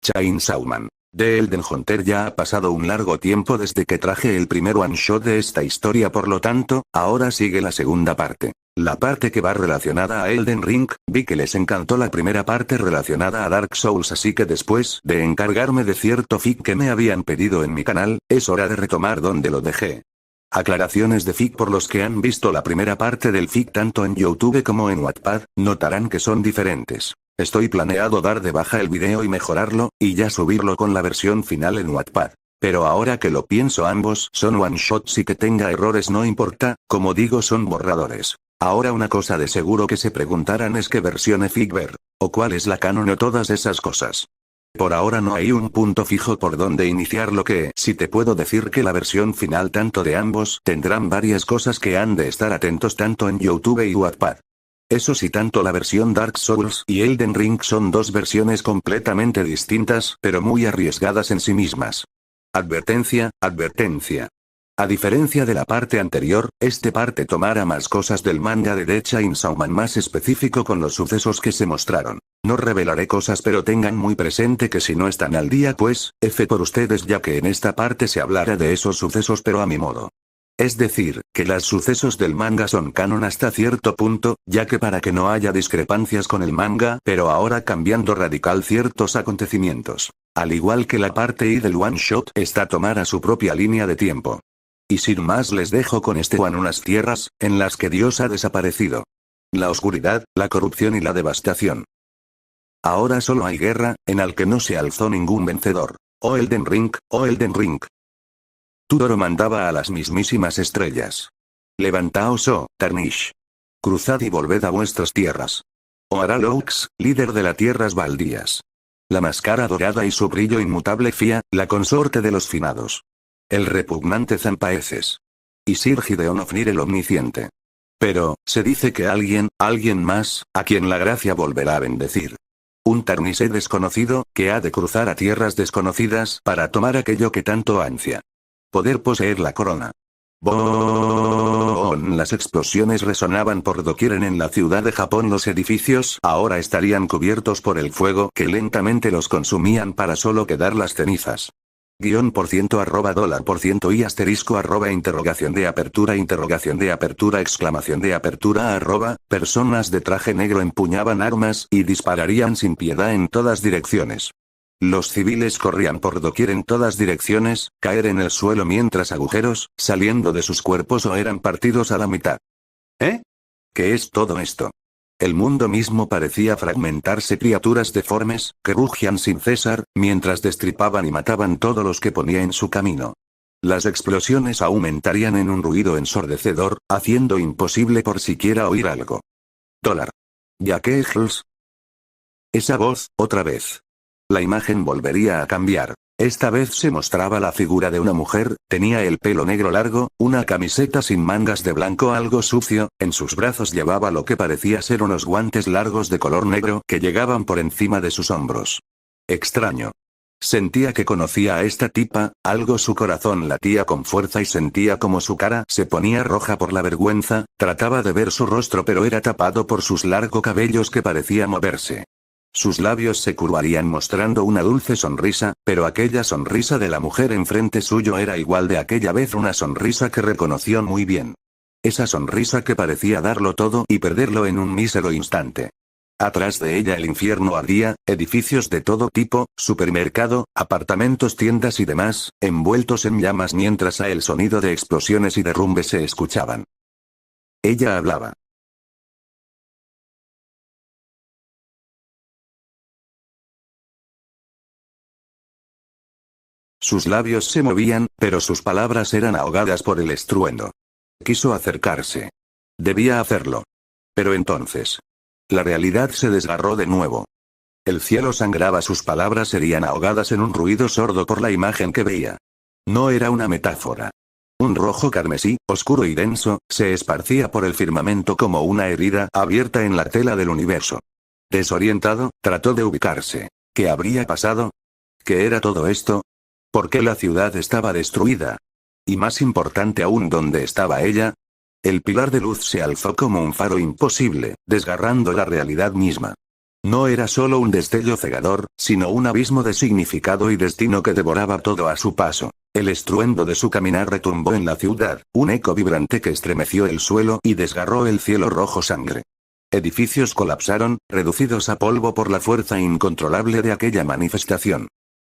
Chainsaw Man. The Elden Hunter. Ya ha pasado un largo tiempo desde que traje el primer one shot de esta historia, por lo tanto, ahora sigue la segunda parte. La parte que va relacionada a Elden Ring. Vi que les encantó la primera parte relacionada a Dark Souls, así que después de encargarme de cierto fic que me habían pedido en mi canal, es hora de retomar donde lo dejé. Aclaraciones de fic: por los que han visto la primera parte del fic tanto en YouTube como en Wattpad, notarán que son diferentes. Estoy planeado dar de baja el video y mejorarlo, y ya subirlo con la versión final en Wattpad. Pero ahora que lo pienso, ambos son one shots y que tenga errores no importa, como digo, son borradores. Ahora una cosa de seguro que se preguntarán es qué versión es fic ver, o cuál es la canon o todas esas cosas. Por ahora no hay un punto fijo por donde iniciar, lo que sí te puedo decir que la versión final tanto de ambos tendrán varias cosas que han de estar atentos tanto en YouTube y Wattpad. Eso sí, tanto la versión Dark Souls y Elden Ring son dos versiones completamente distintas, pero muy arriesgadas en sí mismas. Advertencia, advertencia. A diferencia de la parte anterior, este parte tomará más cosas del manga de Chainsaw Man, más específico con los sucesos que se mostraron. No revelaré cosas, pero tengan muy presente que si no están al día, pues, F por ustedes, ya que en esta parte se hablará de esos sucesos pero a mi modo. Es decir, que los sucesos del manga son canon hasta cierto punto, ya que para que no haya discrepancias con el manga, pero ahora cambiando radical ciertos acontecimientos. Al igual que la parte I del one shot está tomada su propia línea de tiempo. Y sin más les dejo con este one: unas tierras, en las que Dios ha desaparecido. La oscuridad, la corrupción y la devastación. Ahora solo hay guerra, en el que no se alzó ningún vencedor. Oh Elden Ring, oh Elden Ring. Tudoro mandaba a las mismísimas estrellas. Levantaos, oh Tarnish. Cruzad y volved a vuestras tierras. Oh Aralox, líder de las tierras baldías. La máscara dorada y su brillo inmutable Fia, la consorte de los finados. El repugnante Zampaeces. Y Sir Gideon Ofnir el omnisciente. Pero, se dice que alguien más, a quien la gracia volverá a bendecir. Un Tarnisé desconocido, que ha de cruzar a tierras desconocidas para tomar aquello que tanto ansia. Poder poseer la corona. ¡Boom! Las explosiones resonaban por doquier en la ciudad de Japón. Los edificios ahora estarían cubiertos por el fuego que lentamente los consumían para solo quedar las cenizas. Guión por ciento @ $% y asterisco @ interrogación de apertura exclamación de apertura @ personas de traje negro empuñaban armas y dispararían sin piedad en todas direcciones. Los civiles corrían por doquier en todas direcciones, caer en el suelo mientras agujeros, saliendo de sus cuerpos o eran partidos a la mitad. ¿Eh? ¿Qué es todo esto? El mundo mismo parecía fragmentarse, criaturas deformes, que rugían sin cesar, mientras destripaban y mataban todos los que ponía en su camino. Las explosiones aumentarían en un ruido ensordecedor, haciendo imposible por siquiera oír algo. Dólar. ¿Ya qué es? Esa voz, otra vez. La imagen volvería a cambiar. Esta vez se mostraba la figura de una mujer, tenía el pelo negro largo, una camiseta sin mangas de blanco algo sucio, en sus brazos llevaba lo que parecía ser unos guantes largos de color negro que llegaban por encima de sus hombros. Extraño. Sentía que conocía a esta tipa, algo su corazón latía con fuerza y sentía como su cara se ponía roja por la vergüenza, trataba de ver su rostro pero era tapado por sus largos cabellos que parecía moverse. Sus labios se curvarían mostrando una dulce sonrisa, pero aquella sonrisa de la mujer enfrente suyo era igual de aquella vez una sonrisa que reconoció muy bien. Esa sonrisa que parecía darlo todo y perderlo en un mísero instante. Atrás de ella el infierno ardía, edificios de todo tipo, supermercado, apartamentos, tiendas y demás, envueltos en llamas mientras el sonido de explosiones y derrumbes se escuchaban. Ella hablaba. Sus labios se movían, pero sus palabras eran ahogadas por el estruendo. Quiso acercarse. Debía hacerlo. Pero entonces. La realidad se desgarró de nuevo. El cielo sangraba, sus palabras serían ahogadas en un ruido sordo por la imagen que veía. No era una metáfora. Un rojo carmesí, oscuro y denso, se esparcía por el firmamento como una herida abierta en la tela del universo. Desorientado, trató de ubicarse. ¿Qué habría pasado? ¿Qué era todo esto? ¿Por qué la ciudad estaba destruida? Y más importante aún, ¿dónde estaba ella? El pilar de luz se alzó como un faro imposible, desgarrando la realidad misma. No era solo un destello cegador, sino un abismo de significado y destino que devoraba todo a su paso. El estruendo de su caminar retumbó en la ciudad, un eco vibrante que estremeció el suelo y desgarró el cielo rojo sangre. Edificios colapsaron, reducidos a polvo por la fuerza incontrolable de aquella manifestación.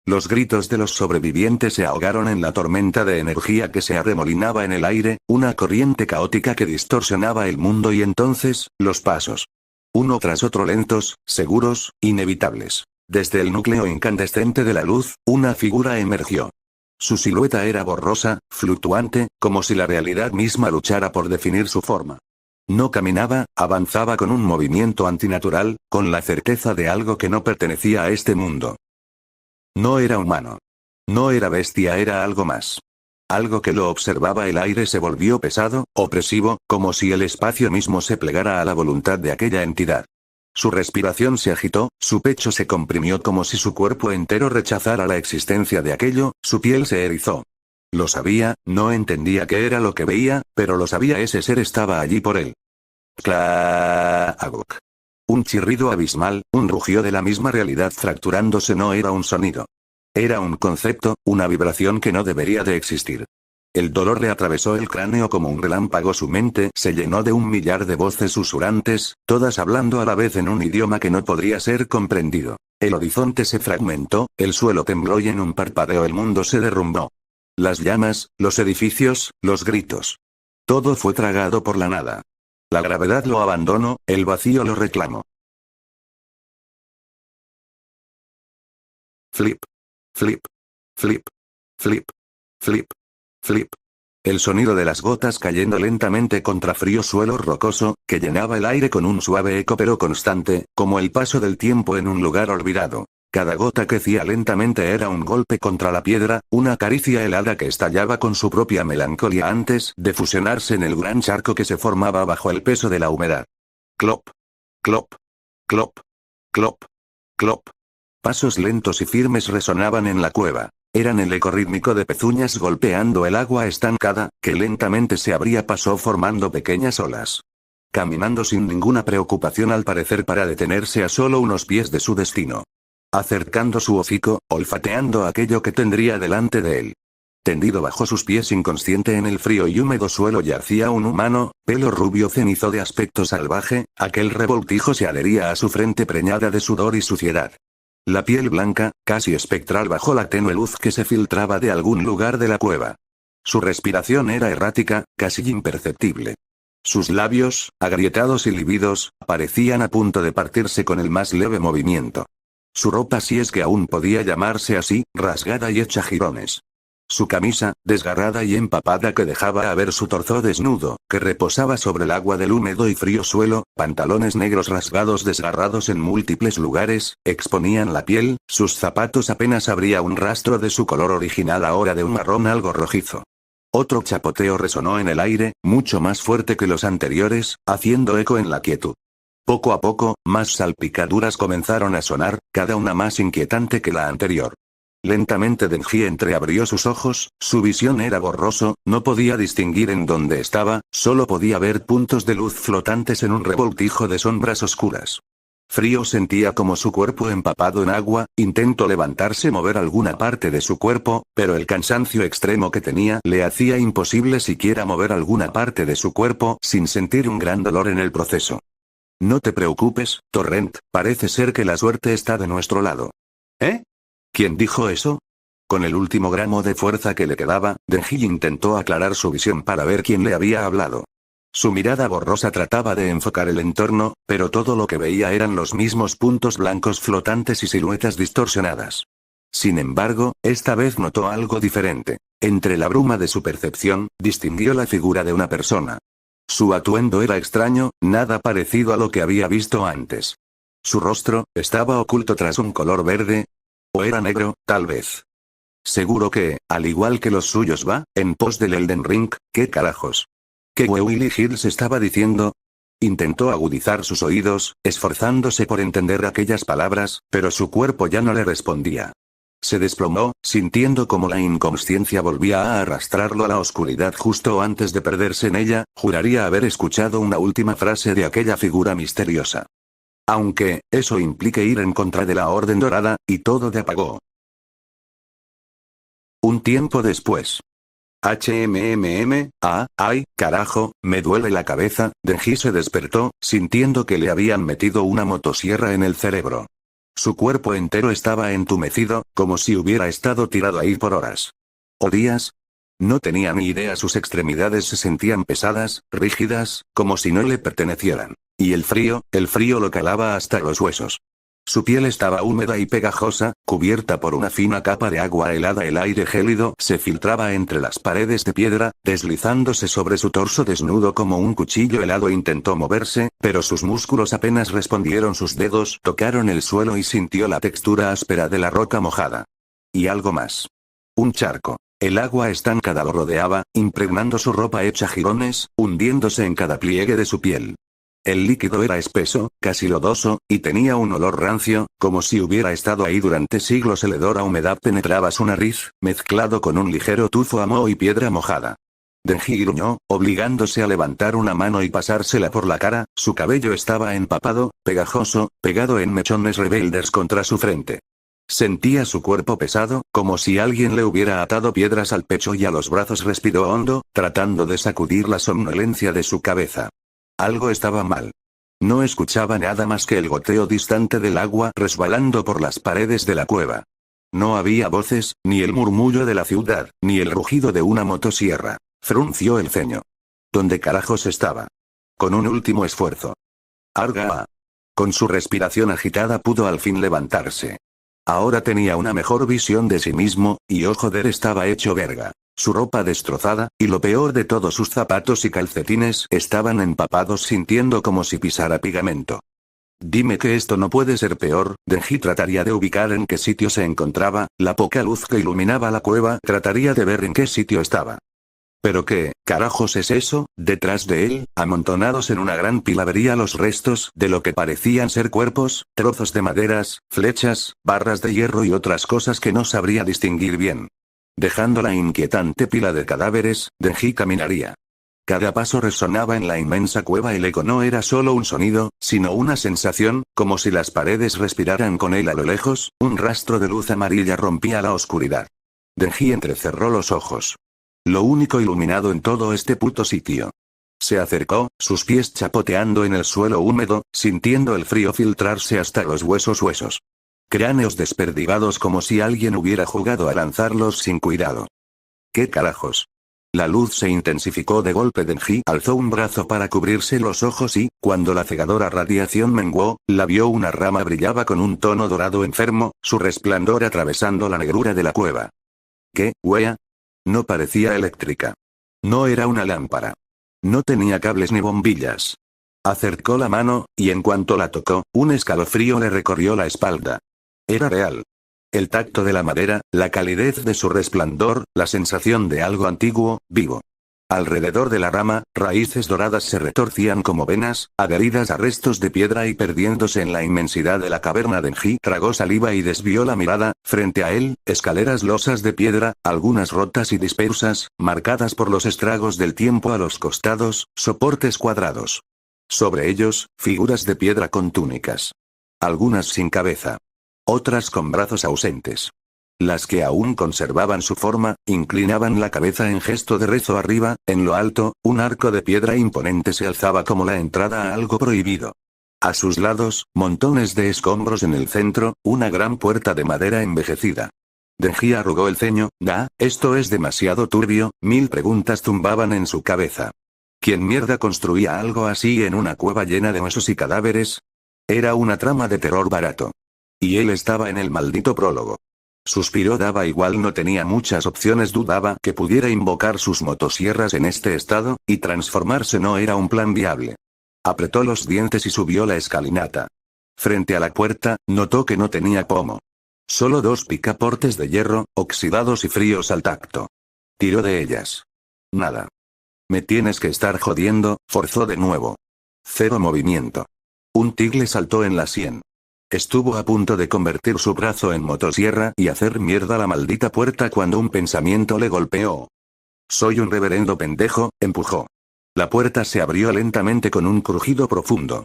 Los gritos de los sobrevivientes se ahogaron en la tormenta de energía que se arremolinaba en el aire, una corriente caótica que distorsionaba el mundo y entonces, los pasos. Uno tras otro lentos, seguros, inevitables. Desde el núcleo incandescente de la luz, una figura emergió. Su silueta era borrosa, fluctuante, como si la realidad misma luchara por definir su forma. No caminaba, avanzaba con un movimiento antinatural, con la certeza de algo que no pertenecía a este mundo. No era humano. No era bestia, era algo más. Algo que lo observaba. El aire se volvió pesado, opresivo, como si el espacio mismo se plegara a la voluntad de aquella entidad. Su respiración se agitó, su pecho se comprimió como si su cuerpo entero rechazara la existencia de aquello, su piel se erizó. Lo sabía, no entendía qué era lo que veía, pero lo sabía, ese ser estaba allí por él. Claaguk. Un chirrido abismal, un rugido de la misma realidad fracturándose. No era un sonido. Era un concepto, una vibración que no debería de existir. El dolor le atravesó el cráneo como un relámpago. Su mente se llenó de un millar de voces susurrantes, todas hablando a la vez en un idioma que no podría ser comprendido. El horizonte se fragmentó, el suelo tembló y en un parpadeo el mundo se derrumbó. Las llamas, los edificios, los gritos. Todo fue tragado por la nada. La gravedad lo abandonó, el vacío lo reclamó. Flip. Flip. Flip. Flip. Flip. Flip. El sonido de las gotas cayendo lentamente contra frío suelo rocoso, que llenaba el aire con un suave eco pero constante, como el paso del tiempo en un lugar olvidado. Cada gota crecía lentamente, era un golpe contra la piedra, una caricia helada que estallaba con su propia melancolía antes de fusionarse en el gran charco que se formaba bajo el peso de la humedad. Clop. Clop. Clop. Clop. Clop. Pasos lentos y firmes resonaban en la cueva. Eran el eco rítmico de pezuñas golpeando el agua estancada, que lentamente se abría paso formando pequeñas olas. Caminando sin ninguna preocupación al parecer para detenerse a solo unos pies de su destino. Acercando su hocico, olfateando aquello que tendría delante de él. Tendido bajo sus pies inconsciente en el frío y húmedo suelo yacía un humano, pelo rubio cenizo de aspecto salvaje, aquel revoltijo se adhería a su frente preñada de sudor y suciedad. La piel blanca, casi espectral bajo la tenue luz que se filtraba de algún lugar de la cueva. Su respiración era errática, casi imperceptible. Sus labios, agrietados y lívidos, parecían a punto de partirse con el más leve movimiento. Su ropa, si es que aún podía llamarse así, rasgada y hecha jirones. Su camisa, desgarrada y empapada que dejaba a ver su torso desnudo, que reposaba sobre el agua del húmedo y frío suelo, pantalones negros rasgados desgarrados en múltiples lugares, exponían la piel, sus zapatos apenas habría un rastro de su color original ahora de un marrón algo rojizo. Otro chapoteo resonó en el aire, mucho más fuerte que los anteriores, haciendo eco en la quietud. Poco a poco, más salpicaduras comenzaron a sonar, cada una más inquietante que la anterior. Lentamente Denji entreabrió sus ojos, su visión era borroso, no podía distinguir en dónde estaba, solo podía ver puntos de luz flotantes en un revoltijo de sombras oscuras. Frío sentía como su cuerpo empapado en agua, intentó levantarse, mover alguna parte de su cuerpo, pero el cansancio extremo que tenía le hacía imposible siquiera mover alguna parte de su cuerpo sin sentir un gran dolor en el proceso. No te preocupes, Torrent, parece ser que la suerte está de nuestro lado. ¿Eh? ¿Quién dijo eso? Con el último gramo de fuerza que le quedaba, Denji intentó aclarar su visión para ver quién le había hablado. Su mirada borrosa trataba de enfocar el entorno, pero todo lo que veía eran los mismos puntos blancos flotantes y siluetas distorsionadas. Sin embargo, esta vez notó algo diferente. Entre la bruma de su percepción, distinguió la figura de una persona. Su atuendo era extraño, nada parecido a lo que había visto antes. Su rostro, estaba oculto tras un color verde. O era negro, tal vez. Seguro que, al igual que los suyos, va en pos del Elden Ring. ¿Qué carajos? ¿Qué Willy Hills estaba diciendo? Intentó agudizar sus oídos, esforzándose por entender aquellas palabras, pero su cuerpo ya no le respondía. Se desplomó, sintiendo como la inconsciencia volvía a arrastrarlo a la oscuridad justo antes de perderse en ella. Juraría haber escuchado una última frase de aquella figura misteriosa. Aunque, eso implique ir en contra de la Orden Dorada, y todo te apagó. Un tiempo después. Ay, carajo, me duele la cabeza. Denji se despertó, sintiendo que le habían metido una motosierra en el cerebro. Su cuerpo entero estaba entumecido, como si hubiera estado tirado ahí por horas. ¿O días? No tenía ni idea, sus extremidades se sentían pesadas, rígidas, como si no le pertenecieran. Y el frío lo calaba hasta los huesos. Su piel estaba húmeda y pegajosa, cubierta por una fina capa de agua helada. El aire gélido se filtraba entre las paredes de piedra, deslizándose sobre su torso desnudo como un cuchillo helado. Intentó moverse, pero sus músculos apenas respondieron. Sus dedos tocaron el suelo y sintió la textura áspera de la roca mojada. Y algo más. Un charco. El agua estancada lo rodeaba, impregnando su ropa hecha jirones, hundiéndose en cada pliegue de su piel. El líquido era espeso, casi lodoso, y tenía un olor rancio, como si hubiera estado ahí durante siglos. El hedor a humedad penetraba su nariz, mezclado con un ligero tufo a moho y piedra mojada. Denji gruñó, obligándose a levantar una mano y pasársela por la cara. Su cabello estaba empapado, pegajoso, pegado en mechones rebeldes contra su frente. Sentía su cuerpo pesado, como si alguien le hubiera atado piedras al pecho y a los brazos. Respiró hondo, tratando de sacudir la somnolencia de su cabeza. Algo estaba mal. No escuchaba nada más que el goteo distante del agua resbalando por las paredes de la cueva. No había voces, ni el murmullo de la ciudad, ni el rugido de una motosierra. Frunció el ceño. ¿Dónde carajos estaba? Con un último esfuerzo. Arga. Con su respiración agitada pudo al fin levantarse. Ahora tenía una mejor visión de sí mismo, y joder, estaba hecho verga. Su ropa destrozada, y lo peor de todo, sus zapatos y calcetines estaban empapados, sintiendo como si pisara pegamento. Dime que esto no puede ser peor. Denji trataría de ubicar en qué sitio se encontraba. La poca luz que iluminaba la cueva trataría de ver en qué sitio estaba. ¿Pero qué carajos es eso? Detrás de él, amontonados en una gran pila, vería los restos de lo que parecían ser cuerpos, trozos de maderas, flechas, barras de hierro y otras cosas que no sabría distinguir bien. Dejando la inquietante pila de cadáveres, Denji caminaría. Cada paso resonaba en la inmensa cueva. El eco no era solo un sonido, sino una sensación, como si las paredes respiraran con él. A lo lejos, un rastro de luz amarilla rompía la oscuridad. Denji entrecerró los ojos. Lo único iluminado en todo este puto sitio. Se acercó, sus pies chapoteando en el suelo húmedo, sintiendo el frío filtrarse hasta los huesos. Cráneos desperdigados, como si alguien hubiera jugado a lanzarlos sin cuidado. ¿Qué carajos? La luz se intensificó de golpe. Denji alzó un brazo para cubrirse los ojos y, cuando la cegadora radiación menguó, la vio. Una rama brillaba con un tono dorado enfermo, su resplandor atravesando la negrura de la cueva. ¿Qué, wea? No parecía eléctrica. No era una lámpara. No tenía cables ni bombillas. Acercó la mano, y en cuanto la tocó, un escalofrío le recorrió la espalda. Era real. El tacto de la madera, la calidez de su resplandor, la sensación de algo antiguo, vivo. Alrededor de la rama, raíces doradas se retorcían como venas, adheridas a restos de piedra y perdiéndose en la inmensidad de la caverna. Denji tragó saliva y desvió la mirada. Frente a él, escaleras losas de piedra, algunas rotas y dispersas, marcadas por los estragos del tiempo. A los costados, soportes cuadrados. Sobre ellos, figuras de piedra con túnicas. Algunas sin cabeza. Otras con brazos ausentes. Las que aún conservaban su forma, inclinaban la cabeza en gesto de rezo. Arriba, en lo alto, un arco de piedra imponente se alzaba como la entrada a algo prohibido. A sus lados, montones de escombros. En el centro, una gran puerta de madera envejecida. Denji arrugó el ceño. Esto es demasiado turbio. Mil preguntas zumbaban en su cabeza. ¿Quién mierda construía algo así en una cueva llena de huesos y cadáveres? Era una trama de terror barato. Y él estaba en el maldito prólogo. Suspiró. Daba igual, no tenía muchas opciones. Dudaba que pudiera invocar sus motosierras en este estado, y transformarse no era un plan viable. Apretó los dientes y subió la escalinata. Frente a la puerta, notó que no tenía pomo. Solo dos picaportes de hierro, oxidados y fríos al tacto. Tiró de ellas. Nada. Me tienes que estar jodiendo, forzó de nuevo. Cero movimiento. Un tigre saltó en la sien. Estuvo a punto de convertir su brazo en motosierra y hacer mierda la maldita puerta cuando un pensamiento le golpeó. Soy un reverendo pendejo, empujó. La puerta se abrió lentamente con un crujido profundo.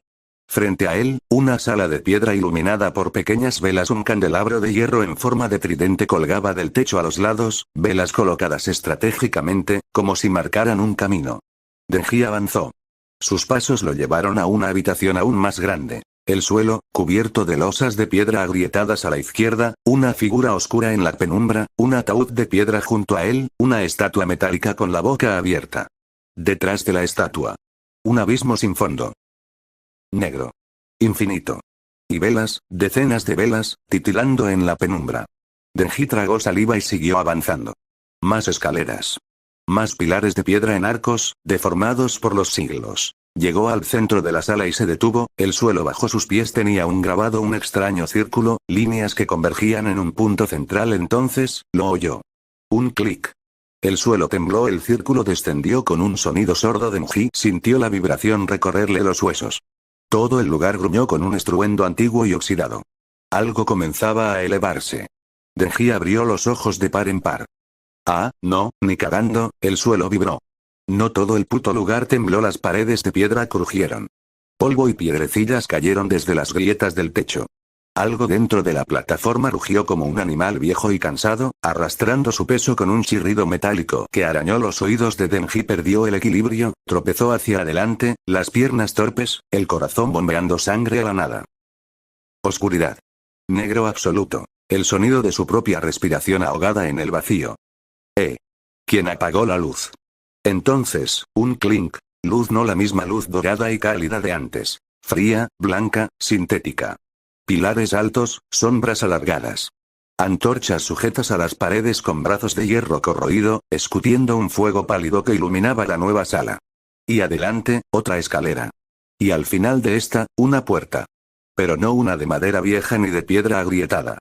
Frente a él, una sala de piedra iluminada por pequeñas velas. Un candelabro de hierro en forma de tridente colgaba del techo a los lados, velas colocadas estratégicamente, como si marcaran un camino. Denji avanzó. Sus pasos lo llevaron a una habitación aún más grande. El suelo, cubierto de losas de piedra agrietadas a la izquierda, una figura oscura en la penumbra, un ataúd de piedra junto a él, una estatua metálica con la boca abierta. Detrás de la estatua. Un abismo sin fondo. Negro. Infinito. Y velas, decenas de velas, titilando en la penumbra. Denji tragó saliva y siguió avanzando. Más escaleras. Más pilares de piedra en arcos, deformados por los siglos. Llegó al centro de la sala y se detuvo, el suelo bajo sus pies tenía un extraño círculo, líneas que convergían en un punto central. Entonces, lo oyó. Un clic. El suelo tembló, el círculo descendió con un sonido sordo. Denji sintió la vibración recorrerle los huesos. Todo el lugar gruñó con un estruendo antiguo y oxidado. Algo comenzaba a elevarse. Denji abrió los ojos de par en par. Ah, no, ni cagando, el suelo vibró. No todo el puto lugar tembló, las paredes de piedra crujieron. Polvo y piedrecillas cayeron desde las grietas del techo. Algo dentro de la plataforma rugió como un animal viejo y cansado, arrastrando su peso con un chirrido metálico que arañó los oídos de Denji. Perdió el equilibrio, tropezó hacia adelante, las piernas torpes, el corazón bombeando sangre a la nada. Oscuridad. Negro absoluto. El sonido de su propia respiración ahogada en el vacío. ¿Quién apagó la luz? Entonces, un clink. Luz, no la misma luz dorada y cálida de antes. Fría, blanca, sintética. Pilares altos, sombras alargadas. Antorchas sujetas a las paredes con brazos de hierro corroído, escutiendo un fuego pálido que iluminaba la nueva sala. Y adelante, otra escalera. Y al final de esta, una puerta. Pero no una de madera vieja ni de piedra agrietada.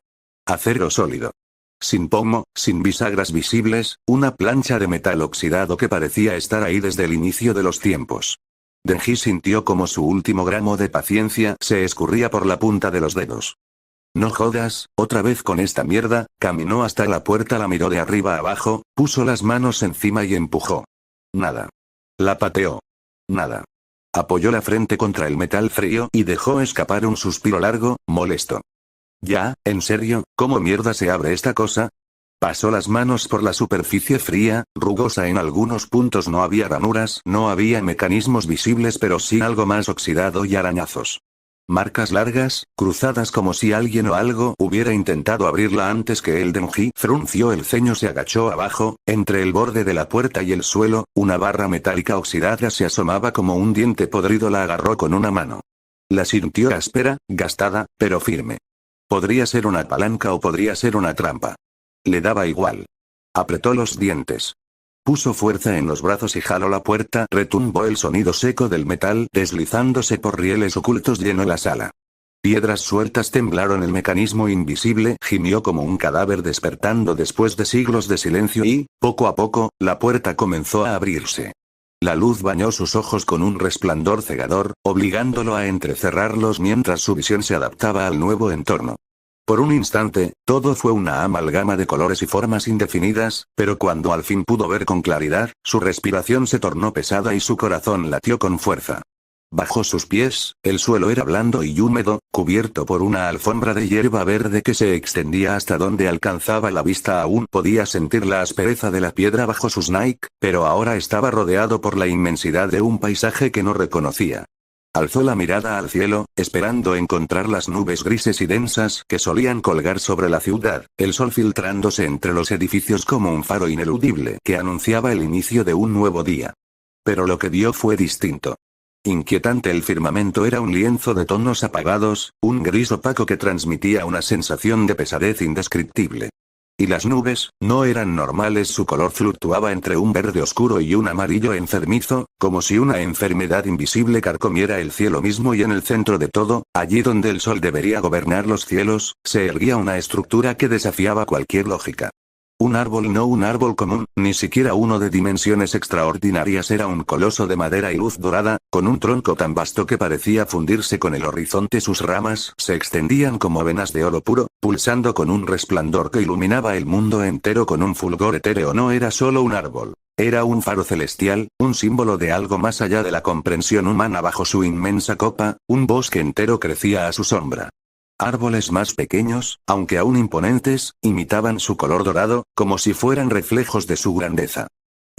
Acero sólido. Sin pomo, sin bisagras visibles, una plancha de metal oxidado que parecía estar ahí desde el inicio de los tiempos. Denji sintió como su último gramo de paciencia se escurría por la punta de los dedos. No jodas, otra vez con esta mierda. Caminó hasta la puerta, la miró de arriba a abajo, puso las manos encima y empujó. Nada. La pateó. Nada. Apoyó la frente contra el metal frío y dejó escapar un suspiro largo, molesto. Ya, en serio, ¿cómo mierda se abre esta cosa? Pasó las manos por la superficie fría, rugosa en algunos puntos. No había ranuras, no había mecanismos visibles, pero sí algo más oxidado y arañazos. Marcas largas, cruzadas como si alguien o algo hubiera intentado abrirla antes que él. Denji frunció el ceño, se agachó abajo, entre el borde de la puerta y el suelo, una barra metálica oxidada se asomaba como un diente podrido. La agarró con una mano. La sintió áspera, gastada, pero firme. Podría ser una palanca o podría ser una trampa. Le daba igual. Apretó los dientes. Puso fuerza en los brazos y jaló la puerta. Retumbó el sonido seco del metal deslizándose por rieles ocultos. Llenó la sala. Piedras sueltas temblaron, el mecanismo invisible gimió como un cadáver despertando después de siglos de silencio y, poco a poco, la puerta comenzó a abrirse. La luz bañó sus ojos con un resplandor cegador, obligándolo a entrecerrarlos mientras su visión se adaptaba al nuevo entorno. Por un instante, todo fue una amalgama de colores y formas indefinidas, pero cuando al fin pudo ver con claridad, su respiración se tornó pesada y su corazón latió con fuerza. Bajo sus pies, el suelo era blando y húmedo, cubierto por una alfombra de hierba verde que se extendía hasta donde alcanzaba la vista. Aún podía sentir la aspereza de la piedra bajo sus Nike, pero ahora estaba rodeado por la inmensidad de un paisaje que no reconocía. Alzó la mirada al cielo, esperando encontrar las nubes grises y densas que solían colgar sobre la ciudad, el sol filtrándose entre los edificios como un faro ineludible que anunciaba el inicio de un nuevo día. Pero lo que vio fue distinto. Inquietante, el firmamento era un lienzo de tonos apagados, un gris opaco que transmitía una sensación de pesadez indescriptible. Y las nubes, no eran normales, su color fluctuaba entre un verde oscuro y un amarillo enfermizo, como si una enfermedad invisible carcomiera el cielo mismo. Y en el centro de todo, allí donde el sol debería gobernar los cielos, se erguía una estructura que desafiaba cualquier lógica. Un árbol, no un árbol común, ni siquiera uno de dimensiones extraordinarias, era un coloso de madera y luz dorada, con un tronco tan vasto que parecía fundirse con el horizonte. Sus ramas se extendían como venas de oro puro, pulsando con un resplandor que iluminaba el mundo entero con un fulgor etéreo. No era solo un árbol. Era un faro celestial, un símbolo de algo más allá de la comprensión humana. Bajo su inmensa copa, un bosque entero crecía a su sombra. Árboles más pequeños, aunque aún imponentes, imitaban su color dorado, como si fueran reflejos de su grandeza.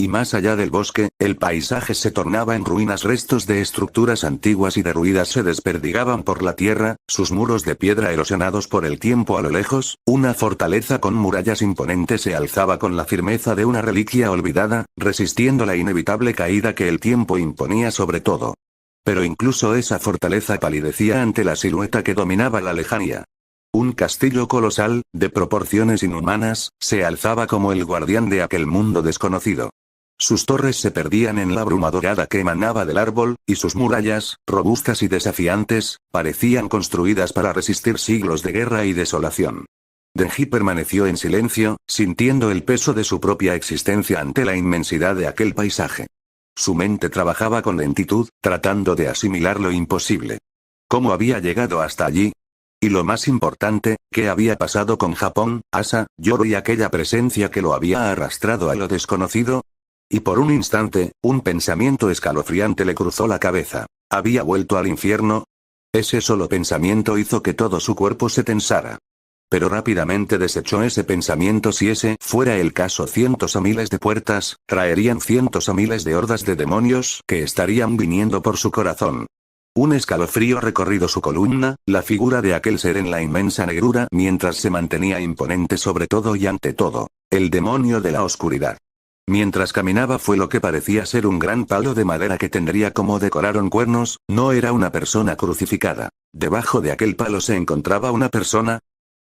Y más allá del bosque, el paisaje se tornaba en ruinas. Restos de estructuras antiguas y derruidas se desperdigaban por la tierra, sus muros de piedra erosionados por el tiempo. A lo lejos, una fortaleza con murallas imponentes se alzaba con la firmeza de una reliquia olvidada, resistiendo la inevitable caída que el tiempo imponía sobre todo. Pero incluso esa fortaleza palidecía ante la silueta que dominaba la lejanía. Un castillo colosal, de proporciones inhumanas, se alzaba como el guardián de aquel mundo desconocido. Sus torres se perdían en la bruma dorada que emanaba del árbol, y sus murallas, robustas y desafiantes, parecían construidas para resistir siglos de guerra y desolación. Denji permaneció en silencio, sintiendo el peso de su propia existencia ante la inmensidad de aquel paisaje. Su mente trabajaba con lentitud, tratando de asimilar lo imposible. ¿Cómo había llegado hasta allí? Y lo más importante, ¿qué había pasado con Japón, Asa, Yoro y aquella presencia que lo había arrastrado a lo desconocido? Y por un instante, un pensamiento escalofriante le cruzó la cabeza. ¿Había vuelto al infierno? Ese solo pensamiento hizo que todo su cuerpo se tensara. Pero rápidamente desechó ese pensamiento. Si ese fuera el caso, cientos o miles de puertas, traerían cientos o miles de hordas de demonios que estarían viniendo por su corazón. Un escalofrío recorrido su columna, la figura de aquel ser en la inmensa negrura mientras se mantenía imponente sobre todo y ante todo, el demonio de la oscuridad. Mientras caminaba fue lo que parecía ser un gran palo de madera que tendría como decoraron cuernos. No era una persona crucificada. Debajo de aquel palo se encontraba una persona.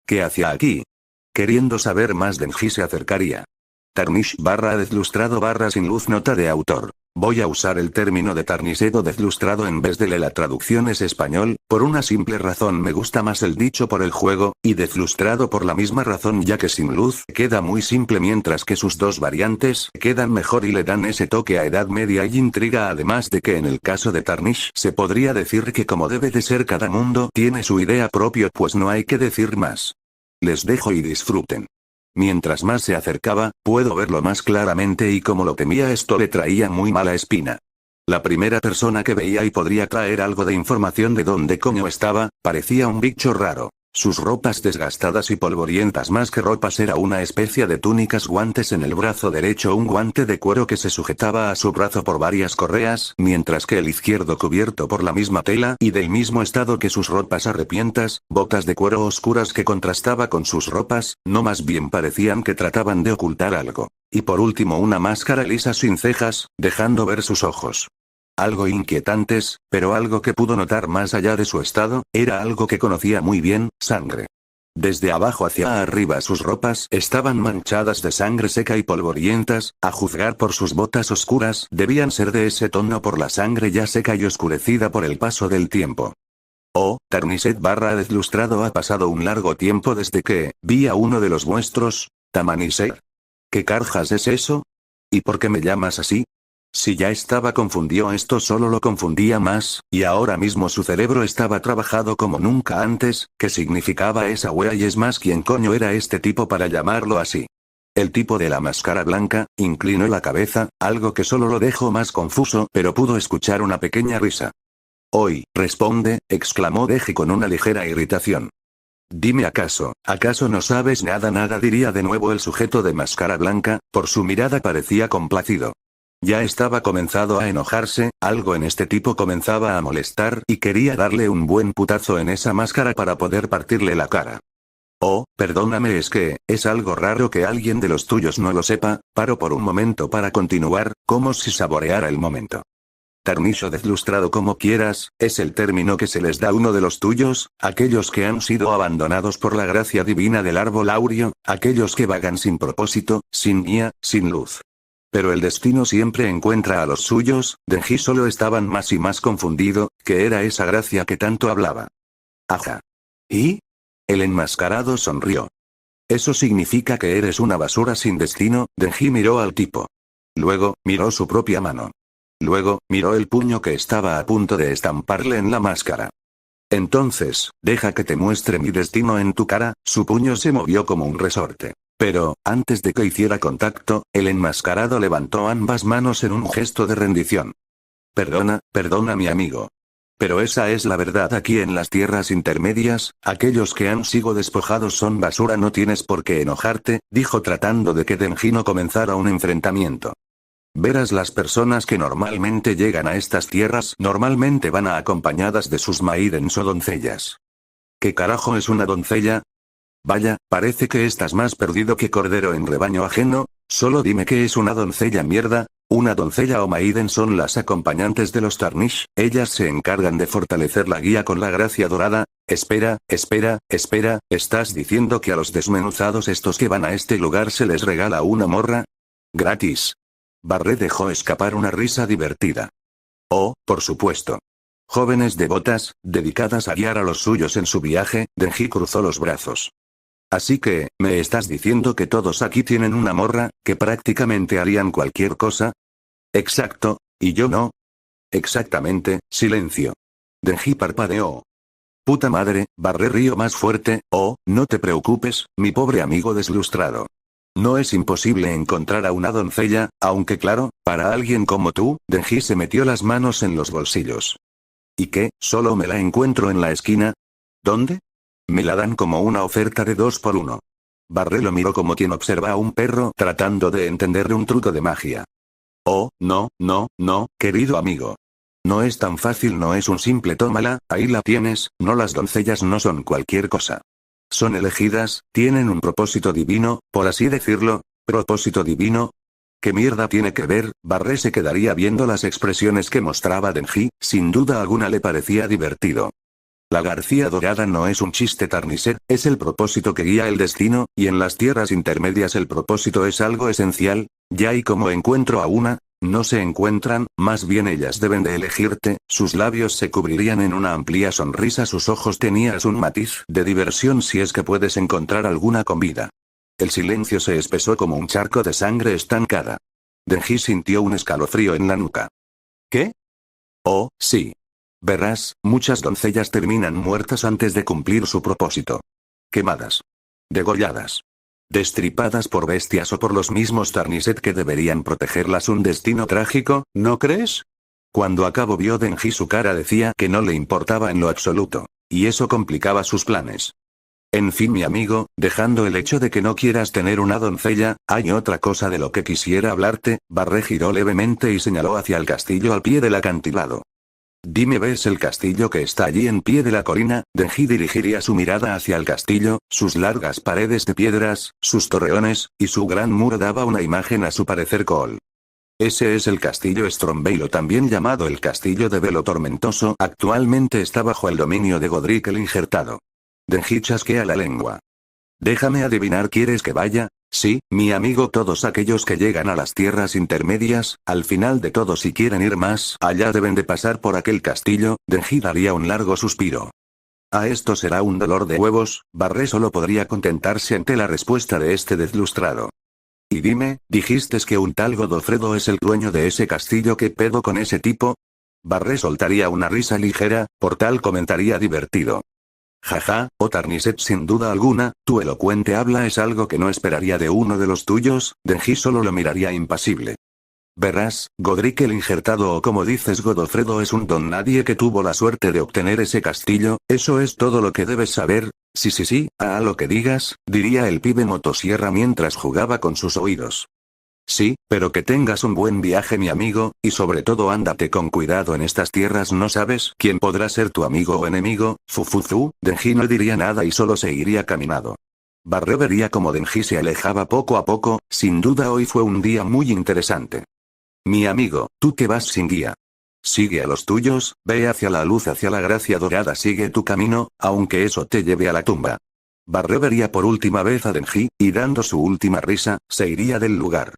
¿Qué hacía aquí? Queriendo saber más, Denji se acercaría. Tarnish / deslustrado / sin luz. Nota de autor. Voy a usar el término de tarnised o deslustrado en vez de la traducción es español, por una simple razón: me gusta más el dicho por el juego, y deslustrado por la misma razón, ya que sin luz queda muy simple, mientras que sus dos variantes quedan mejor y le dan ese toque a edad media y intriga. Además de que en el caso de Tarnish se podría decir que como debe de ser, cada mundo tiene su idea propia, pues no hay que decir más. Les dejo y disfruten. Mientras más se acercaba, puedo verlo más claramente y como lo temía, esto le traía muy mala espina. La primera persona que veía y podría traer algo de información de dónde coño estaba, parecía un bicho raro. Sus ropas desgastadas y polvorientas, más que ropas era una especie de túnicas, guantes en el brazo derecho, un guante de cuero que se sujetaba a su brazo por varias correas, mientras que el izquierdo cubierto por la misma tela y del mismo estado que sus ropas harapientas, botas de cuero oscuras que contrastaba con sus ropas, no, más bien parecían que trataban de ocultar algo. Y por último una máscara lisa sin cejas, dejando ver sus ojos. Algo inquietantes, pero algo que pudo notar más allá de su estado, era algo que conocía muy bien: sangre. Desde abajo hacia arriba sus ropas estaban manchadas de sangre seca y polvorientas, a juzgar por sus botas oscuras debían ser de ese tono por la sangre ya seca y oscurecida por el paso del tiempo. Oh, Tarnised / deslustrado, ha pasado un largo tiempo desde que vi a uno de los vuestros, Tamanised. ¿Qué carjas es eso? ¿Y por qué me llamas así? Si ya estaba confundido, esto solo lo confundía más, y ahora mismo su cerebro estaba trabajado como nunca antes. ¿Qué significaba esa wea? Y es más, ¿quién coño era este tipo para llamarlo así? El tipo de la máscara blanca inclinó la cabeza, algo que solo lo dejó más confuso, pero pudo escuchar una pequeña risa. «Hoy, responde», exclamó Deji con una ligera irritación. «Dime, ¿acaso no sabes nada?» Nada, diría de nuevo el sujeto de máscara blanca, por su mirada parecía complacido. Ya estaba comenzado a enojarse, algo en este tipo comenzaba a molestar y quería darle un buen putazo en esa máscara para poder partirle la cara. «Oh, perdóname, es que, es algo raro que alguien de los tuyos no lo sepa». Paró por un momento para continuar, como si saboreara el momento. «Tarnish o deslustrado, como quieras, es el término que se les da a uno de los tuyos, aquellos que han sido abandonados por la gracia divina del árbol áureo, aquellos que vagan sin propósito, sin guía, sin luz. Pero el destino siempre encuentra a los suyos». Denji solo estaba más y más confundido. ¿Qué era esa gracia que tanto hablaba? Ajá. ¿Y? El enmascarado sonrió. «Eso significa que eres una basura sin destino». Denji miró al tipo. Luego, miró su propia mano. Luego, miró el puño que estaba a punto de estamparle en la máscara. «Entonces, deja que te muestre mi destino en tu cara». Su puño se movió como un resorte. Pero, antes de que hiciera contacto, el enmascarado levantó ambas manos en un gesto de rendición. Perdona mi amigo. Pero esa es la verdad aquí en las tierras intermedias, aquellos que han sido despojados son basura, no tienes por qué enojarte, dijo tratando de que Denji no comenzara un enfrentamiento. Verás, las personas que normalmente llegan a estas tierras normalmente van acompañadas de sus maidens o doncellas. ¿Qué carajo es una doncella? Vaya, parece que estás más perdido que cordero en rebaño ajeno, solo dime qué es una doncella, mierda. Una doncella o maiden son las acompañantes de los Tarnish, ellas se encargan de fortalecer la guía con la gracia dorada. Espera, ¿estás diciendo que a los desmenuzados estos que van a este lugar se les regala una morra? ¿Gratis? Barré dejó escapar una risa divertida. Oh, por supuesto. Jóvenes devotas, dedicadas a guiar a los suyos en su viaje, Denji cruzó los brazos. Así que, ¿me estás diciendo que todos aquí tienen una morra, que prácticamente harían cualquier cosa? Exacto, ¿y yo no? Exactamente, silencio. Denji parpadeó. Puta madre, Barré rió más fuerte. Oh, no te preocupes, mi pobre amigo deslustrado. No es imposible encontrar a una doncella, aunque claro, para alguien como tú, Denji se metió las manos en los bolsillos. ¿Y qué, solo me la encuentro en la esquina? ¿Dónde? Me la dan como una oferta de 2 por 1. Barré lo miró como quien observa a un perro tratando de entenderle un truco de magia. Oh, no, querido amigo. No es tan fácil, no es un simple tómala, ahí la tienes, no, las doncellas no son cualquier cosa. Son elegidas, tienen un propósito divino, por así decirlo. ¿Propósito divino? ¿Qué mierda tiene que ver? Barré se quedaría viendo las expresiones que mostraba Denji, sin duda alguna le parecía divertido. La garcía dorada no es un chiste Tarniset, es el propósito que guía el destino, y en las tierras intermedias el propósito es algo esencial. Ya, y como encuentro a una, no se encuentran, más bien ellas deben de elegirte. Sus labios se cubrirían en una amplia sonrisa, sus ojos tenían un matiz de diversión si es que puedes encontrar alguna con vida. El silencio se espesó como un charco de sangre estancada. Denji sintió un escalofrío en la nuca. ¿Qué? Oh, sí. Verás, muchas doncellas terminan muertas antes de cumplir su propósito. Quemadas. Degolladas. Destripadas por bestias o por los mismos Tarniset que deberían protegerlas. Un destino trágico, ¿no crees? Cuando acabó vio Denji su cara decía que no le importaba en lo absoluto. Y eso complicaba sus planes. En fin, mi amigo, dejando el hecho de que no quieras tener una doncella, hay otra cosa de lo que quisiera hablarte. Barré giró levemente y señaló hacia el castillo al pie del acantilado. Dime, ¿ves el castillo que está allí en pie de la colina? Denji dirigiría su mirada hacia el castillo, sus largas paredes de piedras, sus torreones, y su gran muro daba una imagen a su parecer cool. Ese es el castillo Stromveilo, también llamado el castillo de Velo Tormentoso, actualmente está bajo el dominio de Godric el Injertado. Denji chasquea la lengua. Déjame adivinar, ¿quieres que vaya? Sí, mi amigo, todos aquellos que llegan a las tierras intermedias, al final de todo, si quieren ir más allá deben de pasar por aquel castillo. Denji daría un largo suspiro. A esto será un dolor de huevos. Barré solo podría contentarse ante la respuesta de este deslustrado. Y dime, dijiste que un tal Godofredo es el dueño de ese castillo, ¿qué pedo con ese tipo? Barré soltaría una risa ligera, por tal comentaría divertido. Jaja, oh Tarniset, sin duda alguna, tu elocuente habla es algo que no esperaría de uno de los tuyos. Denji solo lo miraría impasible. Verás, Godric el Injertado, o como dices Godofredo, es un don nadie que tuvo la suerte de obtener ese castillo. Eso es todo lo que debes saber. Sí, a lo que digas, diría el pibe motosierra mientras jugaba con sus oídos. Sí, pero que tengas un buen viaje, mi amigo, y sobre todo ándate con cuidado en estas tierras, no sabes quién podrá ser tu amigo o enemigo. Fufuzu. Denji no diría nada y solo seguiría caminando. Barré vería como Denji se alejaba poco a poco. Sin duda hoy fue un día muy interesante. Mi amigo, tú que vas sin guía. Sigue a los tuyos, ve hacia la luz, hacia la gracia dorada, sigue tu camino, aunque eso te lleve a la tumba. Barré vería por última vez a Denji, y dando su última risa, se iría del lugar.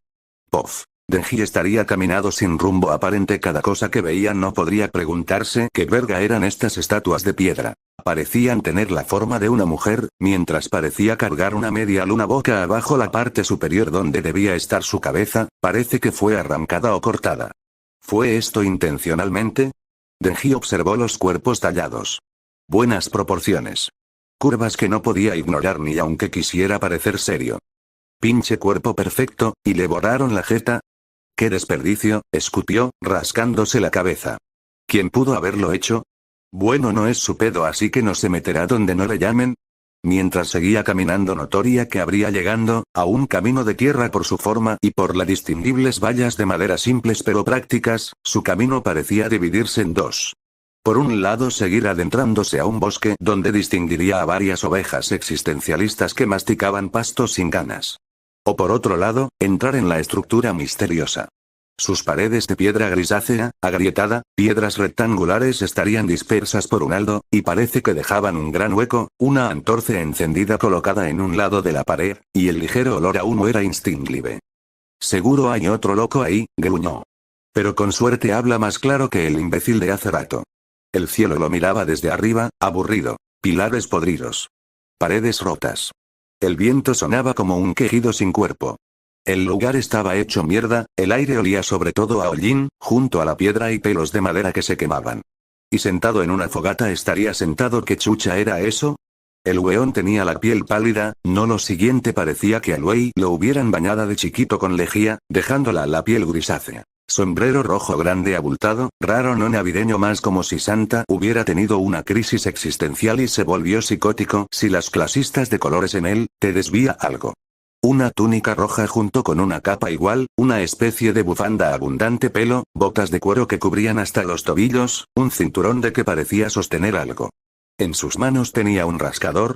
Pof. Denji estaría caminando sin rumbo aparente. Cada cosa que veía no podría preguntarse qué verga eran estas estatuas de piedra. Parecían tener la forma de una mujer, mientras parecía cargar una media luna boca abajo. La parte superior donde debía estar su cabeza, parece que fue arrancada o cortada. ¿Fue esto intencionalmente? Denji observó los cuerpos tallados. Buenas proporciones. Curvas que no podía ignorar ni aunque quisiera parecer serio. pinche cuerpo perfecto, y le borraron la jeta. ¡Qué desperdicio!, escupió, rascándose la cabeza. ¿Quién pudo haberlo hecho? Bueno, no es su pedo, así que no se meterá donde no le llamen. Mientras seguía caminando, notoria que habría llegando a un camino de tierra por su forma y por las distinguibles vallas de madera simples pero prácticas, su camino parecía dividirse en dos. Por un lado, seguir adentrándose a un bosque donde distinguiría a varias ovejas existencialistas que masticaban pastos sin ganas. O por otro lado, entrar en la estructura misteriosa. Sus paredes de piedra grisácea, agrietada, piedras rectangulares estarían dispersas por un aldo, y parece que dejaban un gran hueco, una antorcha encendida colocada en un lado de la pared, y el ligero olor a humo era instintible. Seguro hay otro loco ahí, gruñó. Pero con suerte habla más claro que el imbécil de hace rato. El cielo lo miraba desde arriba, aburrido. Pilares podridos. Paredes rotas. El viento sonaba como un quejido sin cuerpo. El lugar estaba hecho mierda, el aire olía sobre todo a hollín, junto a la piedra y pelos de madera que se quemaban. Y sentado en una fogata estaría sentado. ¿Qué chucha era eso? El weón tenía la piel pálida, no lo siguiente parecía que al wey lo hubieran bañada de chiquito con lejía, dejándola la piel grisácea. Sombrero rojo grande abultado, raro no navideño, más como si Santa hubiera tenido una crisis existencial y se volvió psicótico. Si las clasistas de colores en él, te desvía algo. Una túnica roja junto con una capa igual, una especie de bufanda abundante, pelo, botas de cuero que cubrían hasta los tobillos, un cinturón de que parecía sostener algo. En sus manos tenía un rascador,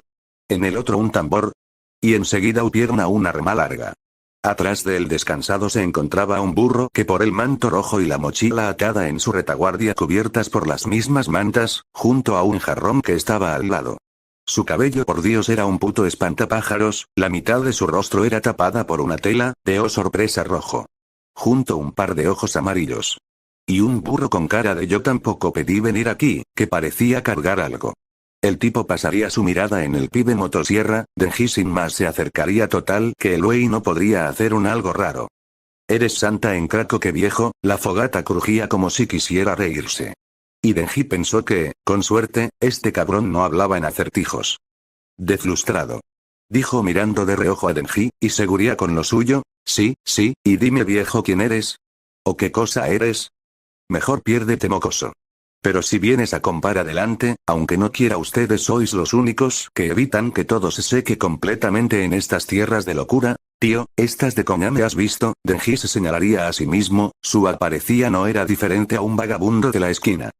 en el otro un tambor, y enseguida hubieron un arma larga. Atrás del descansado se encontraba un burro que por el manto rojo y la mochila atada en su retaguardia cubiertas por las mismas mantas, junto a un jarrón que estaba al lado. Su cabello, por Dios, era un puto espantapájaros, la mitad de su rostro era tapada por una tela, de oh sorpresa, rojo. Junto un par de ojos amarillos. Y un burro con cara de yo tampoco pedí venir aquí, que parecía cargar algo. El tipo pasaría su mirada en el pibe motosierra, Denji sin más se acercaría, total que el wey no podría hacer un algo raro. ¿Eres Santa en Craco? ¡Qué viejo! La fogata crujía como si quisiera reírse. Y Denji pensó que, con suerte, este cabrón no hablaba en acertijos. Deslustrado. Dijo mirando de reojo a Denji, y seguría con lo suyo. Sí, y dime, viejo, ¿quién eres? ¿O qué cosa eres? Mejor piérdete, mocoso. Pero si vienes a compar adelante, aunque no quiera, ustedes sois los únicos que evitan que todo se seque completamente en estas tierras de locura. Tío, estas de coña, ¿me has visto? Denji se señalaría a sí mismo, su apariencia no era diferente a un vagabundo de la esquina.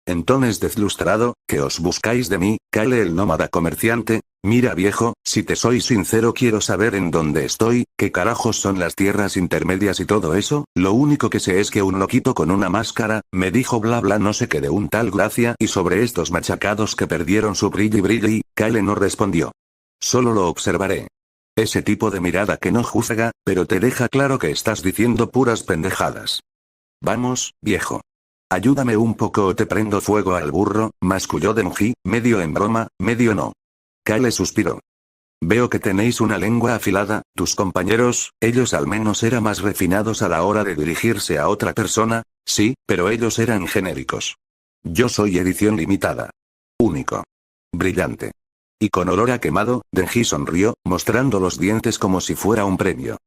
Entonces, deslustrado, ¿qué os buscáis de mí? Kale el nómada comerciante. Mira, viejo, si te soy sincero, quiero saber en dónde estoy, qué carajos son las tierras intermedias y todo eso. Lo único que sé es que un loquito con una máscara me dijo bla bla no sé qué de un tal Gracia y sobre estos machacados que perdieron su brillo y Kale no respondió. Solo lo observaré. Ese tipo de mirada que no juzga, pero te deja claro que estás diciendo puras pendejadas. Vamos, viejo. Ayúdame un poco o te prendo fuego al burro, masculló Denji, medio en broma, medio no. Kale suspiró. Veo que tenéis una lengua afilada, tus compañeros, ellos al menos eran más refinados a la hora de dirigirse a otra persona, sí, pero ellos eran genéricos. Yo soy edición limitada. Único. Brillante. Y con olor a quemado, Denji sonrió, mostrando los dientes como si fuera un premio.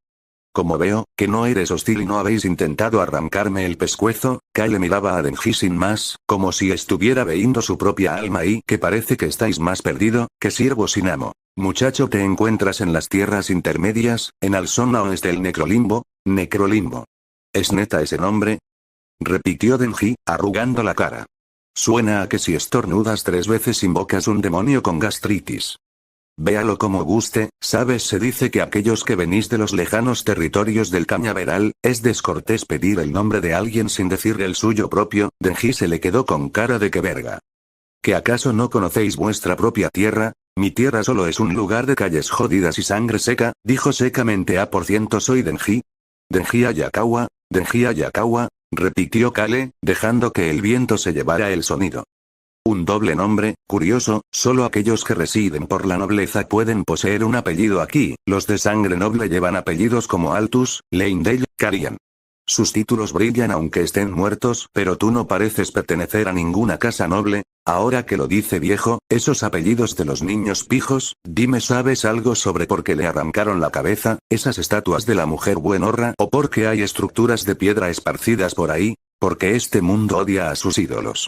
Como veo, que no eres hostil y no habéis intentado arrancarme el pescuezo, Kale miraba a Denji sin más, como si estuviera viendo su propia alma y que parece que estáis más perdido, que siervo sin amo. Muchacho, te encuentras en las tierras intermedias, en la zona oeste del Necrolimbo. Necrolimbo. ¿Es neta ese nombre? Repitió Denji, arrugando la cara. Suena a que si estornudas 3 veces invocas un demonio con gastritis. Véalo como guste, ¿sabes? Se dice que aquellos que venís de los lejanos territorios del Cañaveral, es descortés pedir el nombre de alguien sin decir el suyo propio. Denji se le quedó con cara de que verga. ¿Que acaso no conocéis vuestra propia tierra? Mi tierra solo es un lugar de calles jodidas y sangre seca, dijo secamente a por ciento. Soy Denji. Denji Ayakawa, repitió Kale, dejando que el viento se llevara el sonido. Un doble nombre, curioso, solo aquellos que residen por la nobleza pueden poseer un apellido aquí, los de sangre noble llevan apellidos como Altus, Leindale, Carian. Sus títulos brillan aunque estén muertos, pero tú no pareces pertenecer a ninguna casa noble. Ahora que lo dice viejo, esos apellidos de los niños pijos, dime, ¿sabes algo sobre por qué le arrancaron la cabeza, esas estatuas de la mujer buenorra o por qué hay estructuras de piedra esparcidas por ahí? Porque este mundo odia a sus ídolos.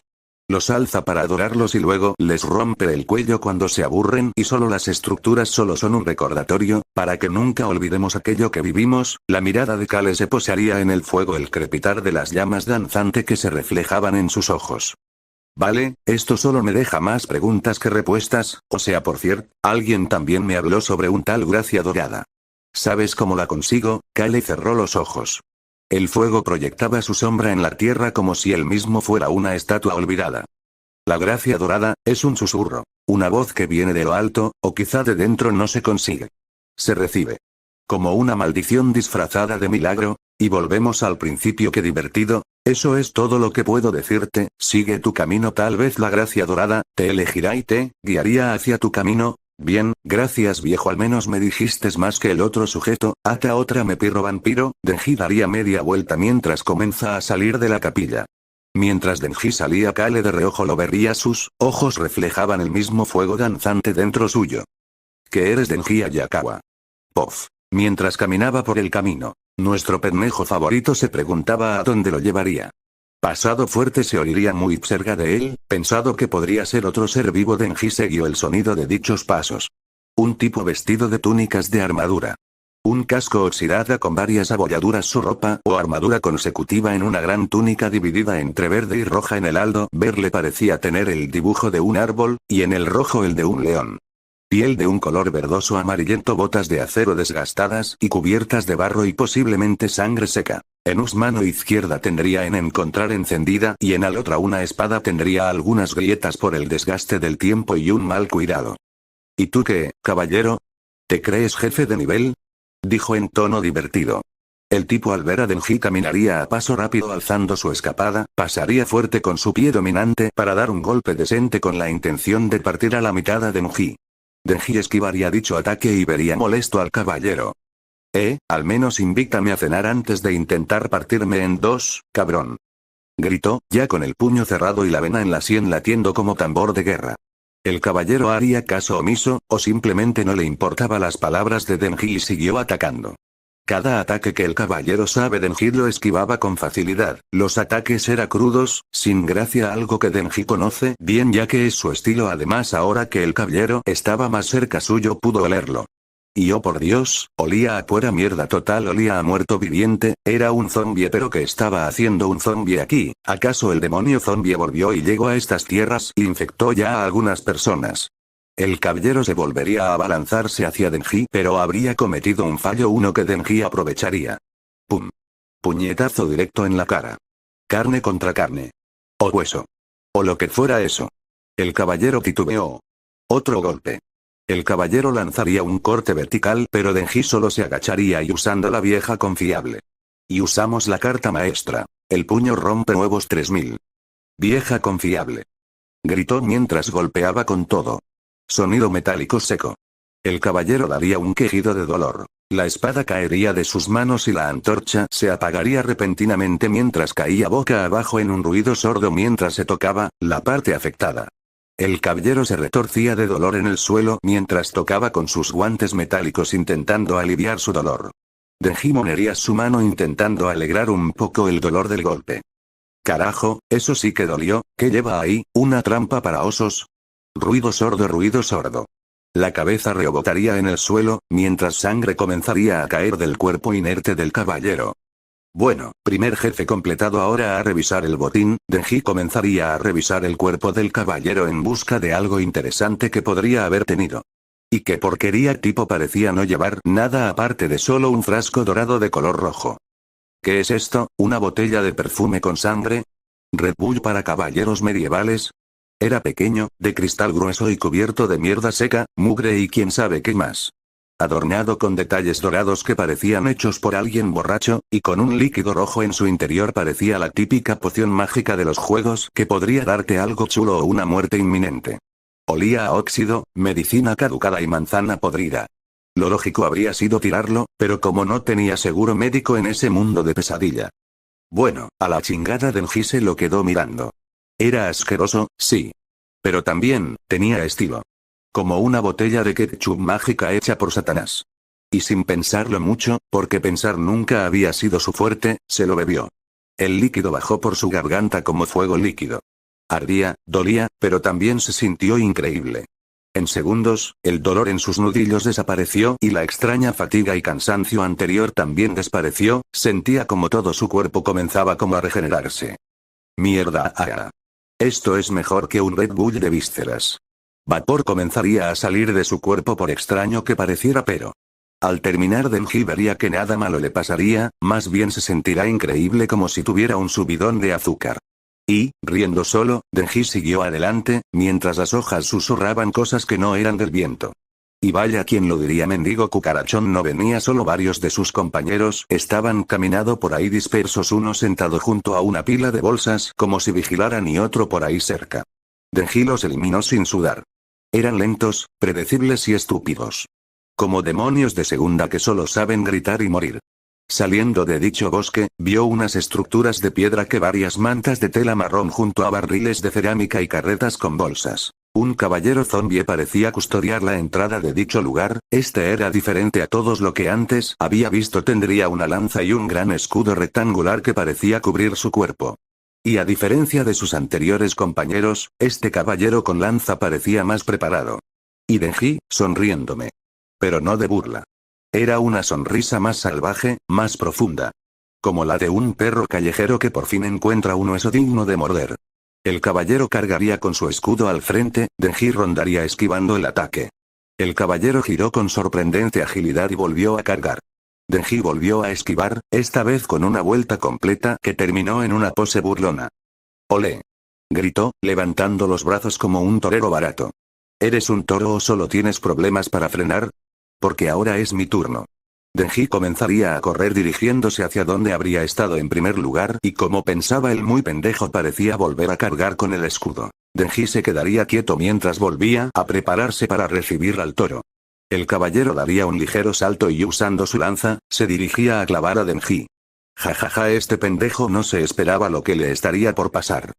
Los alza para adorarlos y luego les rompe el cuello cuando se aburren y solo las estructuras solo son un recordatorio, para que nunca olvidemos aquello que vivimos. La mirada de Kale se posaría en el fuego, el crepitar de las llamas danzante que se reflejaban en sus ojos. Vale, esto solo me deja más preguntas que respuestas, o sea, por cierto, alguien también me habló sobre un tal gracia dorada. ¿Sabes cómo la consigo? Kale cerró los ojos. El fuego proyectaba su sombra en la tierra como si él mismo fuera una estatua olvidada. La gracia dorada, es un susurro. Una voz que viene de lo alto, o quizá de dentro, no se consigue. Se recibe. Como una maldición disfrazada de milagro, y volvemos al principio, qué divertido. Eso es todo lo que puedo decirte, sigue tu camino, tal vez la gracia dorada, te elegirá y te guiaría hacia tu camino. Bien, gracias viejo, al menos me dijiste más que el otro sujeto. Ata otra me pirro vampiro. Denji daría media vuelta mientras comienza a salir de la capilla. Mientras Denji salía, Kale de reojo lo vería, sus ojos reflejaban el mismo fuego danzante dentro suyo. ¿Qué eres, Denji Ayakawa? Pof. Mientras caminaba por el camino, nuestro pendejo favorito se preguntaba a dónde lo llevaría. Pasado fuerte se oiría muy cerca de él, pensado que podría ser otro ser vivo. Denji siguió el sonido de dichos pasos. Un tipo vestido de túnicas de armadura. Un casco oxidada con varias abolladuras, su ropa o armadura consecutiva en una gran túnica dividida entre verde y roja. En el aldo verle parecía tener el dibujo de un árbol, y en el rojo el de un león. Piel de un color verdoso amarillento, botas de acero desgastadas y cubiertas de barro y posiblemente sangre seca. En su mano izquierda tendría en encontrar encendida y en la otra una espada. Tendría algunas grietas por el desgaste del tiempo y un mal cuidado. ¿Y tú qué, caballero? ¿Te crees jefe de nivel? Dijo en tono divertido. El tipo al ver a Denji caminaría a paso rápido alzando su escapada, pasaría fuerte con su pie dominante para dar un golpe decente con la intención de partir a la mitad a Denji. Denji esquivaría dicho ataque y vería molesto al caballero. Al menos invítame a cenar antes de intentar partirme en dos, cabrón. Gritó, ya con el puño cerrado y la vena en la sien latiendo como tambor de guerra. El caballero haría caso omiso, o simplemente no le importaba las palabras de Denji y siguió atacando. Cada ataque que el caballero sabe, Denji lo esquivaba con facilidad. Los ataques eran crudos, sin gracia, algo que Denji conoce bien ya que es su estilo. Además, ahora que el caballero estaba más cerca suyo pudo olerlo. Y oh por Dios, olía a pura mierda total, olía a muerto viviente. Era un zombie, pero ¿qué estaba haciendo un zombie aquí? ¿Acaso el demonio zombie volvió y llegó a estas tierras e infectó ya a algunas personas? El caballero se volvería a abalanzarse hacia Denji, pero habría cometido un fallo, uno que Denji aprovecharía. ¡Pum! Puñetazo directo en la cara. Carne contra carne. O hueso. O lo que fuera eso. El caballero titubeó. Otro golpe. El caballero lanzaría un corte vertical, pero Denji solo se agacharía y usando la vieja confiable. Y usamos la carta maestra. El puño rompe nuevos 3000. Vieja confiable. Gritó mientras golpeaba con todo. Sonido metálico seco. El caballero daría un quejido de dolor. La espada caería de sus manos y la antorcha se apagaría repentinamente mientras caía boca abajo en un ruido sordo mientras se tocaba la parte afectada. El caballero se retorcía de dolor en el suelo mientras tocaba con sus guantes metálicos intentando aliviar su dolor. Denji monería su mano intentando alegrar un poco el dolor del golpe. Carajo, eso sí que dolió. ¿Qué lleva ahí? ¿Una trampa para osos? Ruido sordo, ruido sordo. La cabeza rebotaría en el suelo, mientras sangre comenzaría a caer del cuerpo inerte del caballero. Bueno, primer jefe completado. Ahora a revisar el botín. Denji comenzaría a revisar el cuerpo del caballero en busca de algo interesante que podría haber tenido. Y qué porquería, tipo parecía no llevar nada aparte de solo un frasco dorado de color rojo. ¿Qué es esto? ¿Una botella de perfume con sangre? ¿Red Bull para caballeros medievales? Era pequeño, de cristal grueso y cubierto de mierda seca, mugre y quién sabe qué más. Adornado con detalles dorados que parecían hechos por alguien borracho, y con un líquido rojo en su interior. Parecía la típica poción mágica de los juegos que podría darte algo chulo o una muerte inminente. Olía a óxido, medicina caducada y manzana podrida. Lo lógico habría sido tirarlo, pero como no tenía seguro médico en ese mundo de pesadilla. Bueno, a la chingada. Denji se lo quedó mirando. Era asqueroso, sí. Pero también, tenía estilo. Como una botella de ketchup mágica hecha por Satanás. Y sin pensarlo mucho, porque pensar nunca había sido su fuerte, se lo bebió. El líquido bajó por su garganta como fuego líquido. Ardía, dolía, pero también se sintió increíble. En segundos, el dolor en sus nudillos desapareció y la extraña fatiga y cansancio anterior también desapareció, sentía como todo su cuerpo comenzaba como a regenerarse. Mierda, Esto es mejor que un Red Bull de vísceras. Vapor comenzaría a salir de su cuerpo por extraño que pareciera, pero al terminar Denji vería que nada malo le pasaría, más bien se sentirá increíble como si tuviera un subidón de azúcar. Y, riendo solo, Denji siguió adelante, mientras las hojas susurraban cosas que no eran del viento. Y vaya quien lo diría, mendigo cucarachón no venía solo, varios de sus compañeros estaban caminando por ahí dispersos, uno sentado junto a una pila de bolsas como si vigilaran y otro por ahí cerca. Denji los eliminó sin sudar. Eran lentos, predecibles y estúpidos. Como demonios de segunda que solo saben gritar y morir. Saliendo de dicho bosque, vio unas estructuras de piedra que varias mantas de tela marrón junto a barriles de cerámica y carretas con bolsas. Un caballero zombie parecía custodiar la entrada de dicho lugar, este era diferente a todos lo que antes había visto, tendría una lanza y un gran escudo rectangular que parecía cubrir su cuerpo. Y a diferencia de sus anteriores compañeros, este caballero con lanza parecía más preparado. Y Denji, sonriéndome. Pero no de burla. Era una sonrisa más salvaje, más profunda. Como la de un perro callejero que por fin encuentra un hueso digno de morder. El caballero cargaría con su escudo al frente, Denji rondaría esquivando el ataque. El caballero giró con sorprendente agilidad y volvió a cargar. Denji volvió a esquivar, esta vez con una vuelta completa que terminó en una pose burlona. «¡Olé!», gritó, levantando los brazos como un torero barato. ¿Eres un toro o solo tienes problemas para frenar? Porque ahora es mi turno. Denji comenzaría a correr dirigiéndose hacia donde habría estado en primer lugar y como pensaba el muy pendejo parecía volver a cargar con el escudo. Denji se quedaría quieto mientras volvía a prepararse para recibir al toro. El caballero daría un ligero salto y usando su lanza, se dirigía a clavar a Denji. Jajaja, este pendejo no se esperaba lo que le estaría por pasar.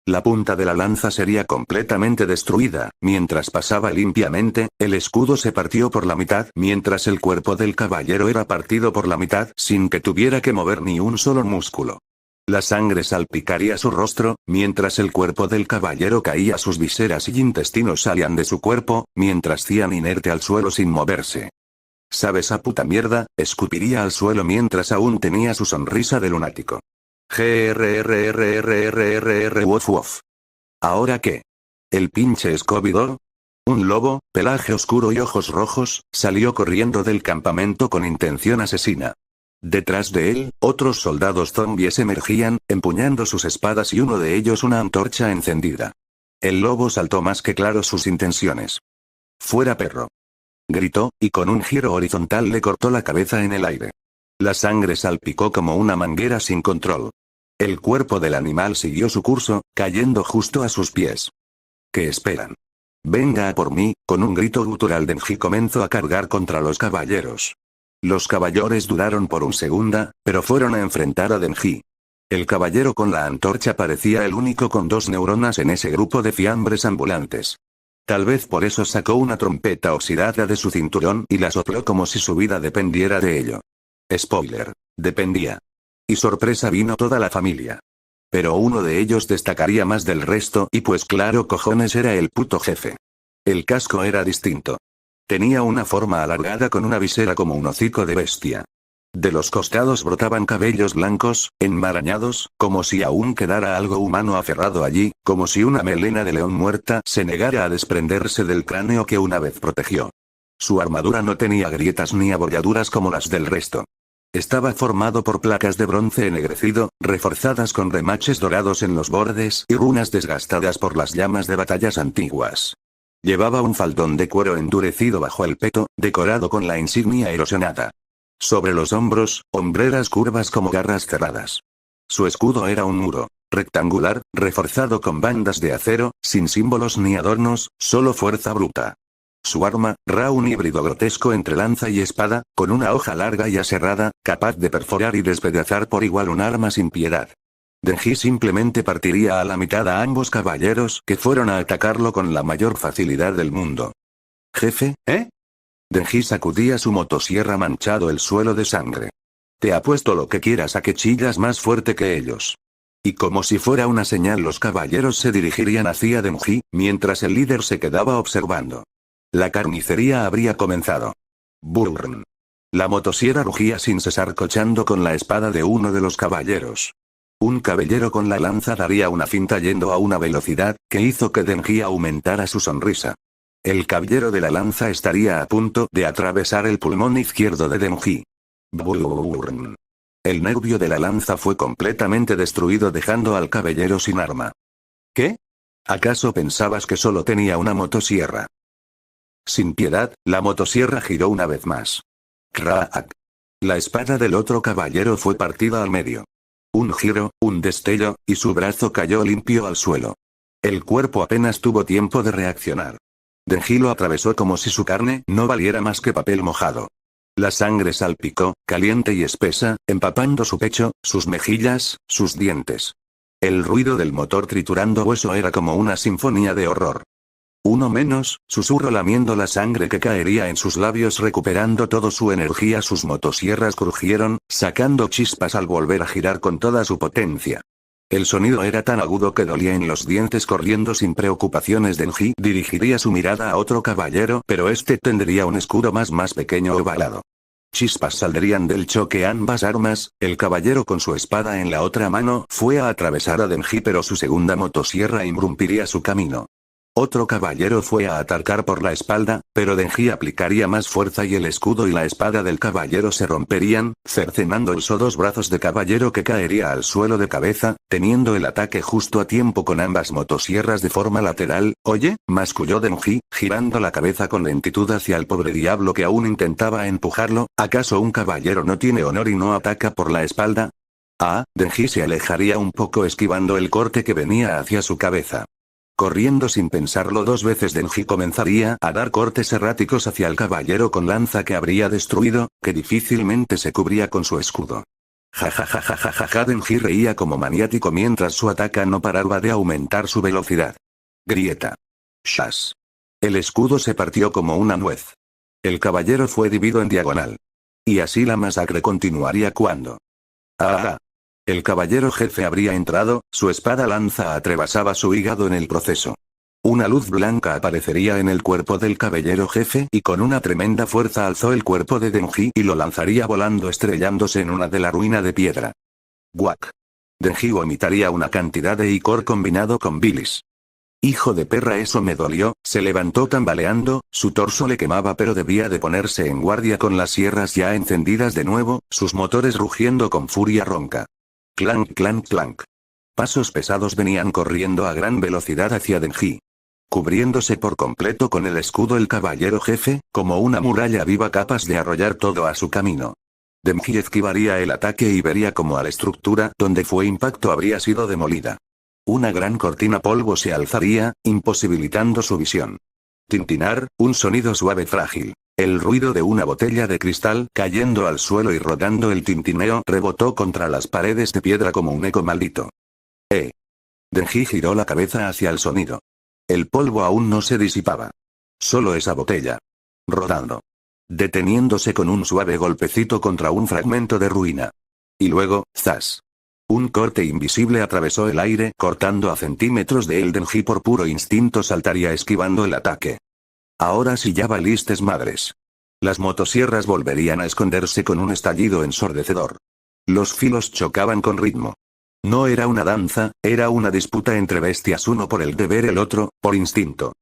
La punta de la lanza sería completamente destruida, mientras pasaba limpiamente, el escudo se partió por la mitad, mientras el cuerpo del caballero era partido por la mitad sin que tuviera que mover ni un solo músculo. La sangre salpicaría su rostro, mientras el cuerpo del caballero caía, sus vísceras y intestinos salían de su cuerpo, mientras cían inerte al suelo sin moverse. ¿Sabes a puta mierda?, escupiría al suelo mientras aún tenía su sonrisa de lunático. Wof wof. ¿Ahora qué? ¿El pinche Scooby-Doo? Un lobo, pelaje oscuro y ojos rojos, salió corriendo del campamento con intención asesina. Detrás de él, otros soldados zombies emergían, empuñando sus espadas y uno de ellos una antorcha encendida. El lobo saltó más que claro sus intenciones. «¡Fuera, perro!», gritó, y con un giro horizontal le cortó la cabeza en el aire. La sangre salpicó como una manguera sin control. El cuerpo del animal siguió su curso, cayendo justo a sus pies. ¿Qué esperan? «Venga a por mí», con un grito gutural Denji comenzó a cargar contra los caballeros. Los caballeros dudaron por un segundo, pero fueron a enfrentar a Denji. El caballero con la antorcha parecía el único con 2 neuronas en ese grupo de fiambres ambulantes. Tal vez por eso sacó una trompeta oxidada de su cinturón y la sopló como si su vida dependiera de ello. Spoiler. Dependía. Y sorpresa, vino toda la familia. Pero uno de ellos destacaría más del resto y pues claro cojones era el puto jefe. El casco era distinto. Tenía una forma alargada con una visera como un hocico de bestia. De los costados brotaban cabellos blancos, enmarañados, como si aún quedara algo humano aferrado allí, como si una melena de león muerta se negara a desprenderse del cráneo que una vez protegió. Su armadura no tenía grietas ni abolladuras como las del resto. Estaba formado por placas de bronce ennegrecido, reforzadas con remaches dorados en los bordes y runas desgastadas por las llamas de batallas antiguas. Llevaba un faldón de cuero endurecido bajo el peto, decorado con la insignia erosionada. Sobre los hombros, hombreras curvas como garras cerradas. Su escudo era un muro, rectangular, reforzado con bandas de acero, sin símbolos ni adornos, solo fuerza bruta. Su arma, un híbrido grotesco entre lanza y espada, con una hoja larga y aserrada, capaz de perforar y despedazar por igual un arma sin piedad. Denji simplemente partiría a la mitad a ambos caballeros que fueron a atacarlo con la mayor facilidad del mundo. Jefe, ¿eh? Denji sacudía su motosierra manchado el suelo de sangre. Te apuesto lo que quieras a que chillas más fuerte que ellos. Y como si fuera una señal los caballeros se dirigirían hacia Denji, mientras el líder se quedaba observando. La carnicería habría comenzado. Burrn. La motosierra rugía sin cesar cochando con la espada de uno de los caballeros. Un caballero con la lanza daría una finta yendo a una velocidad que hizo que Denji aumentara su sonrisa. El caballero de la lanza estaría a punto de atravesar el pulmón izquierdo de Denji. Burrn. El nervio de la lanza fue completamente destruido dejando al caballero sin arma. ¿Qué? ¿Acaso pensabas que solo tenía una motosierra? Sin piedad, la motosierra giró una vez más. ¡Crack! La espada del otro caballero fue partida al medio. Un giro, un destello, y su brazo cayó limpio al suelo. El cuerpo apenas tuvo tiempo de reaccionar. Denji lo atravesó como si su carne no valiera más que papel mojado. La sangre salpicó, caliente y espesa, empapando su pecho, sus mejillas, sus dientes. El ruido del motor triturando hueso era como una sinfonía de horror. Uno menos, susurró lamiendo la sangre que caería en sus labios recuperando toda su energía. Sus motosierras crujieron, sacando chispas al volver a girar con toda su potencia. El sonido era tan agudo que dolía en los dientes. Corriendo sin preocupaciones, Denji dirigiría su mirada a otro caballero, pero este tendría un escudo más pequeño ovalado. Chispas saldrían del choque ambas armas. El caballero con su espada en la otra mano fue a atravesar a Denji, pero su segunda motosierra irrumpiría su camino. Otro caballero fue a atacar por la espalda, pero Denji aplicaría más fuerza y el escudo y la espada del caballero se romperían, cercenando los dos brazos de caballero que caería al suelo de cabeza, teniendo el ataque justo a tiempo con ambas motosierras de forma lateral. Oye, masculló Denji, girando la cabeza con lentitud hacia el pobre diablo que aún intentaba empujarlo. ¿Acaso un caballero no tiene honor y no ataca por la espalda? Denji se alejaría un poco esquivando el corte que venía hacia su cabeza. Corriendo sin pensarlo dos veces, Denji comenzaría a dar cortes erráticos hacia el caballero con lanza que habría destruido, que difícilmente se cubría con su escudo. Ja. Denji reía como maniático mientras su ataque no paraba de aumentar su velocidad. Grieta. Shas. El escudo se partió como una nuez. El caballero fue dividido en diagonal. Y así la masacre continuaría cuando... El caballero jefe habría entrado, su espada lanza atravesaba su hígado en el proceso. Una luz blanca aparecería en el cuerpo del caballero jefe y con una tremenda fuerza alzó el cuerpo de Denji y lo lanzaría volando estrellándose en una de la ruina de piedra. Guac. Denji vomitaría una cantidad de icor combinado con bilis. Hijo de perra, eso me dolió. Se levantó tambaleando, su torso le quemaba pero debía de ponerse en guardia con las sierras ya encendidas de nuevo, sus motores rugiendo con furia ronca. Clank, clank, clank. Pasos pesados venían corriendo a gran velocidad hacia Denji. Cubriéndose por completo con el escudo el caballero jefe, como una muralla viva capaz de arrollar todo a su camino. Denji esquivaría el ataque y vería como a la estructura donde fue impacto habría sido demolida. Una gran cortina polvo se alzaría, imposibilitando su visión. Tintinar, un sonido suave frágil. El ruido de una botella de cristal cayendo al suelo y rodando, el tintineo rebotó contra las paredes de piedra como un eco maldito. Denji giró la cabeza hacia el sonido. El polvo aún no se disipaba. Solo esa botella. Rodando. Deteniéndose con un suave golpecito contra un fragmento de ruina. Y luego, ¡zas! Un corte invisible atravesó el aire cortando a centímetros de él. Denji por puro instinto saltaría esquivando el ataque. Ahora sí ya valistes madres. Las motosierras volverían a esconderse con un estallido ensordecedor. Los filos chocaban con ritmo. No era una danza, era una disputa entre bestias, uno por el deber, el otro, por instinto.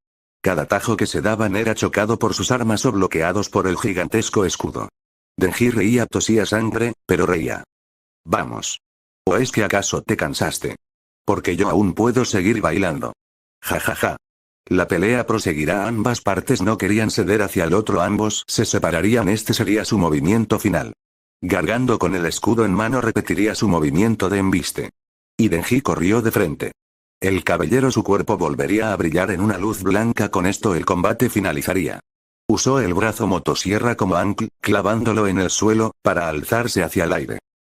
Cada tajo que se daban era chocado por sus armas o bloqueados por el gigantesco escudo. Denji reía, tosía sangre, pero reía. Vamos. ¿O es que acaso te cansaste? Porque yo aún puedo seguir bailando. Ja. La pelea proseguirá, ambas partes no querían ceder hacia el otro, ambos se separarían, este sería su movimiento final. Gargando con el escudo en mano repetiría su movimiento de embiste. Y Denji corrió de frente. El caballero, su cuerpo volvería a brillar en una luz blanca, con esto el combate finalizaría. Usó el brazo motosierra como ancla, clavándolo en el suelo, para alzarse hacia el aire.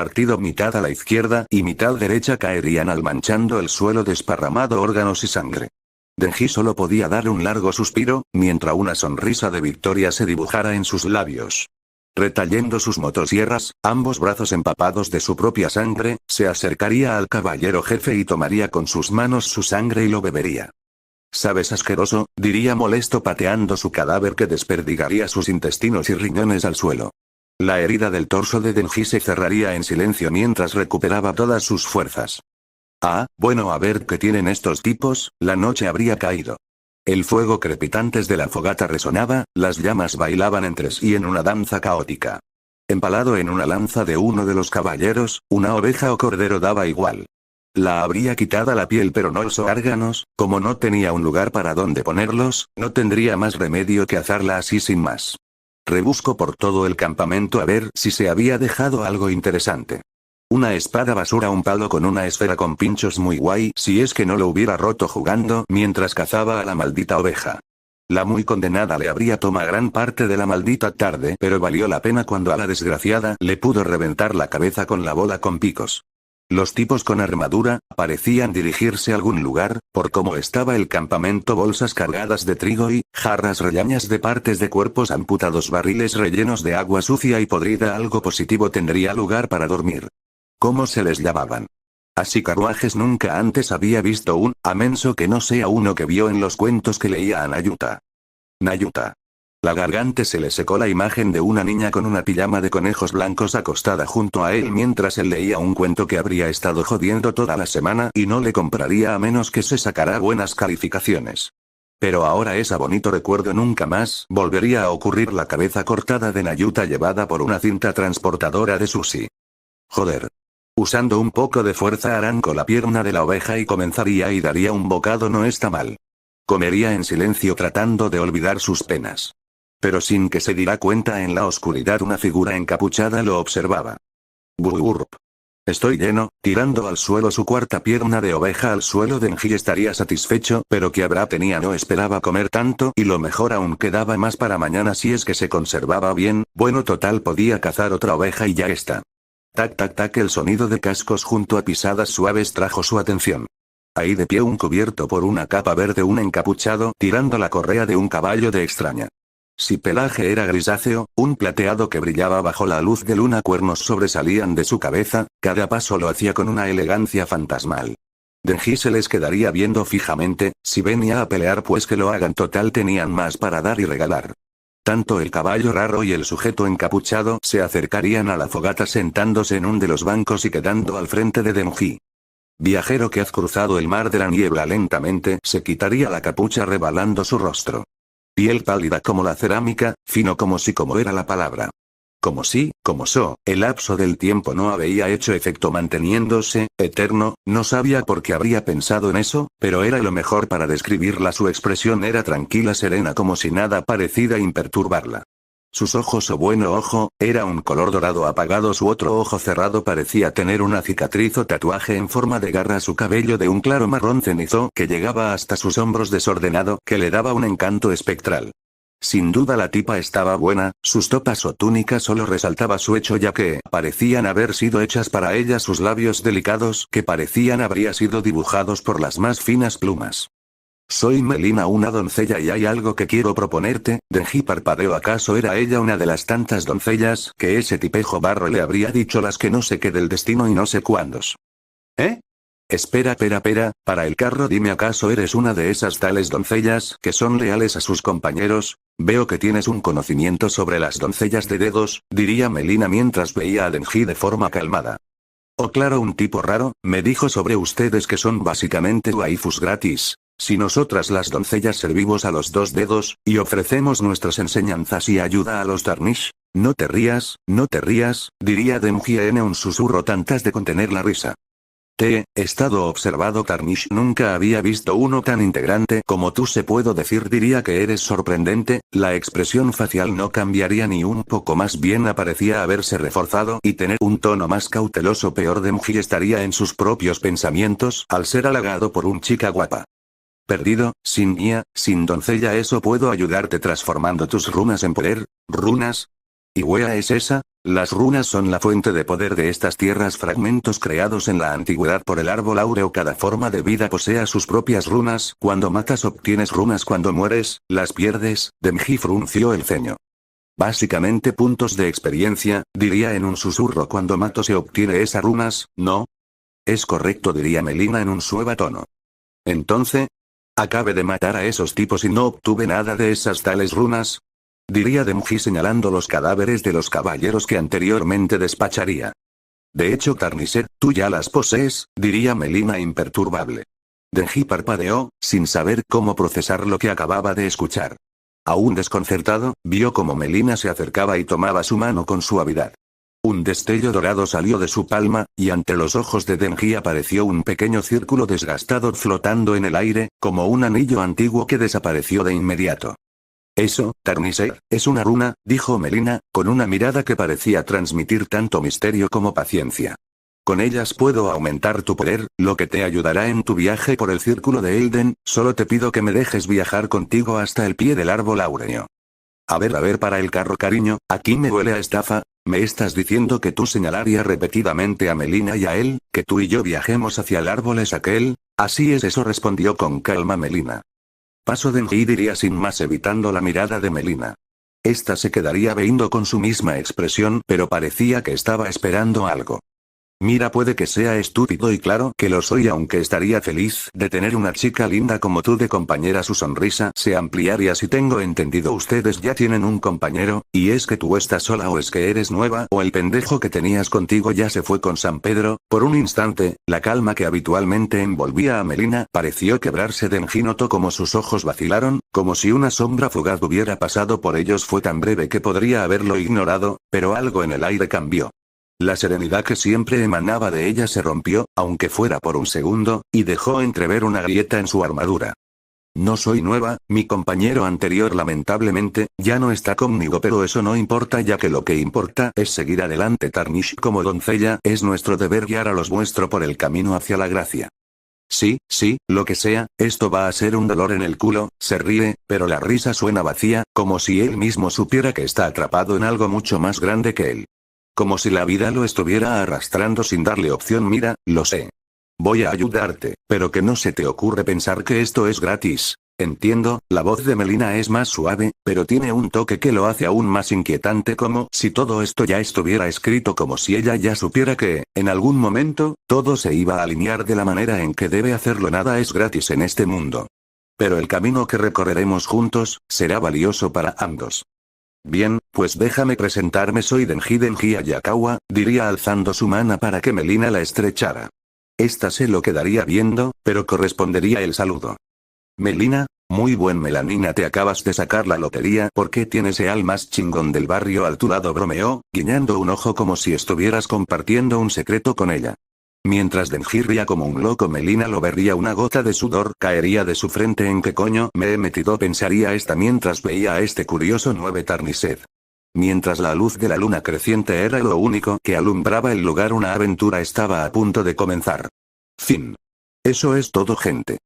partido mitad a la izquierda y mitad derecha caerían al manchando el suelo desparramado órganos y sangre. Denji solo podía dar un largo suspiro, mientras una sonrisa de victoria se dibujara en sus labios. Retallando sus motosierras, ambos brazos empapados de su propia sangre, se acercaría al caballero jefe y tomaría con sus manos su sangre y lo bebería. «¿Sabes, asqueroso?», diría molesto pateando su cadáver que desperdigaría sus intestinos y riñones al suelo. La herida del torso de Denji se cerraría en silencio mientras recuperaba todas sus fuerzas. Ah, bueno, a ver qué tienen estos tipos, la noche habría caído. El fuego crepitantes de la fogata resonaba, las llamas bailaban entre sí en una danza caótica. Empalado en una lanza de uno de los caballeros, una oveja o cordero daba igual. La habría quitada la piel pero no los órganos, como no tenía un lugar para donde ponerlos, no tendría más remedio que hacerla así sin más. Rebusco por todo el campamento a ver si se había dejado algo interesante. Una espada basura, un palo con una esfera con pinchos muy guay si es que no lo hubiera roto jugando mientras cazaba a la maldita oveja. La muy condenada le habría tomado gran parte de la maldita tarde pero valió la pena cuando a la desgraciada le pudo reventar la cabeza con la bola con picos. Los tipos con armadura parecían dirigirse a algún lugar, por cómo estaba el campamento, bolsas cargadas de trigo y jarras rellañas de partes de cuerpos amputados, barriles rellenos de agua sucia y podrida. Algo positivo tendría lugar para dormir. ¿Cómo se les llamaban? Así carruajes nunca antes había visto un, a menso que no sea uno que vio en los cuentos que leía a Nayuta. Nayuta. La garganta se le secó la imagen de una niña con una pijama de conejos blancos acostada junto a él mientras él leía un cuento que habría estado jodiendo toda la semana y no le compraría a menos que se sacara buenas calificaciones. Pero ahora ese bonito recuerdo nunca más volvería a ocurrir. La cabeza cortada de Nayuta llevada por una cinta transportadora de sushi. Joder. Usando un poco de fuerza arrancó la pierna de la oveja y comenzaría y daría un bocado. No está mal. Comería en silencio tratando de olvidar sus penas. Pero sin que se diera cuenta, en la oscuridad una figura encapuchada lo observaba. Burp. Estoy lleno, tirando al suelo su cuarta pierna de oveja al suelo. Denji estaría satisfecho, pero que habrá tenía, no esperaba comer tanto y lo mejor aún quedaba más para mañana si es que se conservaba bien. Bueno, total, podía cazar otra oveja y ya está. Tac tac tac, el sonido de cascos junto a pisadas suaves trajo su atención. Ahí de pie, un cubierto por una capa verde, un encapuchado tirando la correa de un caballo de extraña. Si pelaje era grisáceo, un plateado que brillaba bajo la luz de luna, cuernos sobresalían de su cabeza, cada paso lo hacía con una elegancia fantasmal. Denji se les quedaría viendo fijamente, si venía a pelear pues que lo hagan, total tenían más para dar y regalar. Tanto el caballo raro y el sujeto encapuchado se acercarían a la fogata sentándose en un de los bancos y quedando al frente de Denji. Viajero que has cruzado el mar de la niebla lentamente, se quitaría la capucha revelando su rostro. Piel pálida como la cerámica, fino como si, como era la palabra. Como si, como so, el lapso del tiempo no había hecho efecto manteniéndose, eterno, no sabía por qué habría pensado en eso, pero era lo mejor para describirla. Su expresión era tranquila, serena, como si nada parecida imperturbarla. Sus ojos, o bueno ojo, era un color dorado apagado. Su otro ojo cerrado parecía tener una cicatriz o tatuaje en forma de garra. Su cabello de un claro marrón cenizo que llegaba hasta sus hombros desordenado, que le daba un encanto espectral. Sin duda la tipa estaba buena, sus topas o túnicas solo resaltaba su hecho ya que parecían haber sido hechas para ella, sus labios delicados que parecían habría sido dibujados por las más finas plumas. Soy Melina, una doncella, y hay algo que quiero proponerte. Denji parpadeó. ¿Acaso era ella una de las tantas doncellas que ese tipejo barro le habría dicho las que no sé qué del destino y no sé cuándos? ¿Eh? Espera, para el carro, dime, ¿acaso eres una de esas tales doncellas que son leales a sus compañeros? Veo que tienes un conocimiento sobre las doncellas de dedos, diría Melina mientras veía a Denji de forma calmada. Oh claro, un tipo raro, me dijo sobre ustedes que son básicamente waifus gratis. Si nosotras las doncellas servimos a los 2 dedos, y ofrecemos nuestras enseñanzas y ayuda a los Tarnish. No te rías, diría Denji en un susurro, tantas de contener la risa. Te he estado observado Tarnish, nunca había visto uno tan integrante como tú, se puedo decir, diría que eres sorprendente, la expresión facial no cambiaría ni un poco, más bien parecía haberse reforzado y tener un tono más cauteloso. Peor, Denji estaría en sus propios pensamientos al ser halagado por una chica guapa. Perdido, sin guía, sin doncella, eso puedo ayudarte transformando tus runas en poder. ¿Runas? ¿Y wea es esa? Las runas son la fuente de poder de estas tierras, fragmentos creados en la antigüedad por el árbol áureo. Cada forma de vida posee sus propias runas, cuando matas obtienes runas, cuando mueres, las pierdes. Denji frunció el ceño. Básicamente puntos de experiencia, diría en un susurro. Cuando mato se obtiene esas runas, ¿no? Es correcto, diría Melina en un suave tono. Entonces, acabé de matar a esos tipos y no obtuve nada de esas tales runas, diría Denji señalando los cadáveres de los caballeros que anteriormente despacharía. De hecho, Tarnisher, tú ya las posees, diría Melina imperturbable. Denji parpadeó, sin saber cómo procesar lo que acababa de escuchar. Aún desconcertado, vio cómo Melina se acercaba y tomaba su mano con suavidad. Un destello dorado salió de su palma, y ante los ojos de Denji apareció un pequeño círculo desgastado flotando en el aire, como un anillo antiguo que desapareció de inmediato. Eso, Tarnisher, es una runa, dijo Melina, con una mirada que parecía transmitir tanto misterio como paciencia. Con ellas puedo aumentar tu poder, lo que te ayudará en tu viaje por el círculo de Elden. Solo te pido que me dejes viajar contigo hasta el pie del árbol áureo. A ver, para el carro, cariño, aquí me huele a estafa. ¿Me estás diciendo que tú señalarías repetidamente a Melina y a él, que tú y yo viajemos hacia el árbol es aquel? Así es, eso respondió con calma Melina. Paso, Denji diría sin más, evitando la mirada de Melina. Esta se quedaría viendo con su misma expresión, pero parecía que estaba esperando algo. Mira, puede que sea estúpido y claro que lo soy, aunque estaría feliz de tener una chica linda como tú de compañera. Su sonrisa se ampliaría. Si tengo entendido, ustedes ya tienen un compañero, ¿y es que tú estás sola o es que eres nueva o el pendejo que tenías contigo ya se fue con San Pedro? Por un instante, la calma que habitualmente envolvía a Melina pareció quebrarse. Denji notó como sus ojos vacilaron, como si una sombra fugaz hubiera pasado por ellos. Fue tan breve que podría haberlo ignorado, pero algo en el aire cambió. La serenidad que siempre emanaba de ella se rompió, aunque fuera por un segundo, y dejó entrever una grieta en su armadura. No soy nueva, mi compañero anterior lamentablemente, ya no está conmigo, pero eso no importa, ya que lo que importa es seguir adelante. Tarnish, como doncella, es nuestro deber guiar a los vuestros por el camino hacia la gracia. Sí, lo que sea, esto va a ser un dolor en el culo. Se ríe, pero la risa suena vacía, como si él mismo supiera que está atrapado en algo mucho más grande que él. Como si la vida lo estuviera arrastrando sin darle opción. Mira, lo sé. Voy a ayudarte, pero que no se te ocurre pensar que esto es gratis. Entiendo, la voz de Melina es más suave, pero tiene un toque que lo hace aún más inquietante, como si todo esto ya estuviera escrito, como si ella ya supiera que, en algún momento, todo se iba a alinear de la manera en que debe hacerlo. Nada es gratis en este mundo. Pero el camino que recorreremos juntos, será valioso para ambos. Bien, pues déjame presentarme, soy Denji Hayakawa, diría alzando su mano para que Melina la estrechara. Esta se lo quedaría viendo, pero correspondería el saludo. Melina, muy buen melanina, te acabas de sacar la lotería, ¿por qué tienes el más chingón del barrio al tu lado? Bromeó, guiñando un ojo como si estuvieras compartiendo un secreto con ella. Mientras Denji ría como un loco, Melina lo vería, una gota de sudor caería de su frente. ¿En qué coño me he metido?, pensaría esta mientras veía a este curioso nuevo Tarnisher. Mientras la luz de la luna creciente era lo único que alumbraba el lugar, una aventura estaba a punto de comenzar. Fin. Eso es todo, gente.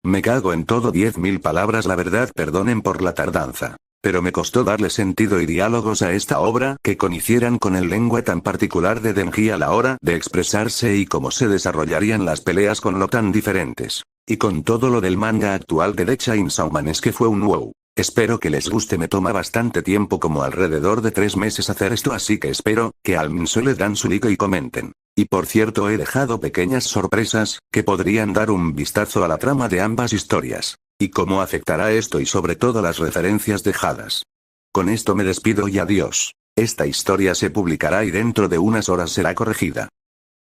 Me cago en todo. 10.000 palabras. La verdad, perdonen por la tardanza. Pero me costó darle sentido y diálogos a esta obra que coincidieran con el lengua tan particular de Denji a la hora de expresarse y cómo se desarrollarían las peleas con lo tan diferentes. Y con todo lo del manga actual de The Chainsaw Man, es que fue un wow. Espero que les guste. Me toma bastante tiempo, como alrededor de 3 meses hacer esto, así que espero que al menos le dan su like y comenten. Y por cierto, he dejado pequeñas sorpresas, que podrían dar un vistazo a la trama de ambas historias. Y cómo afectará esto, y sobre todo las referencias dejadas. Con esto me despido y adiós. Esta historia se publicará y dentro de unas horas será corregida.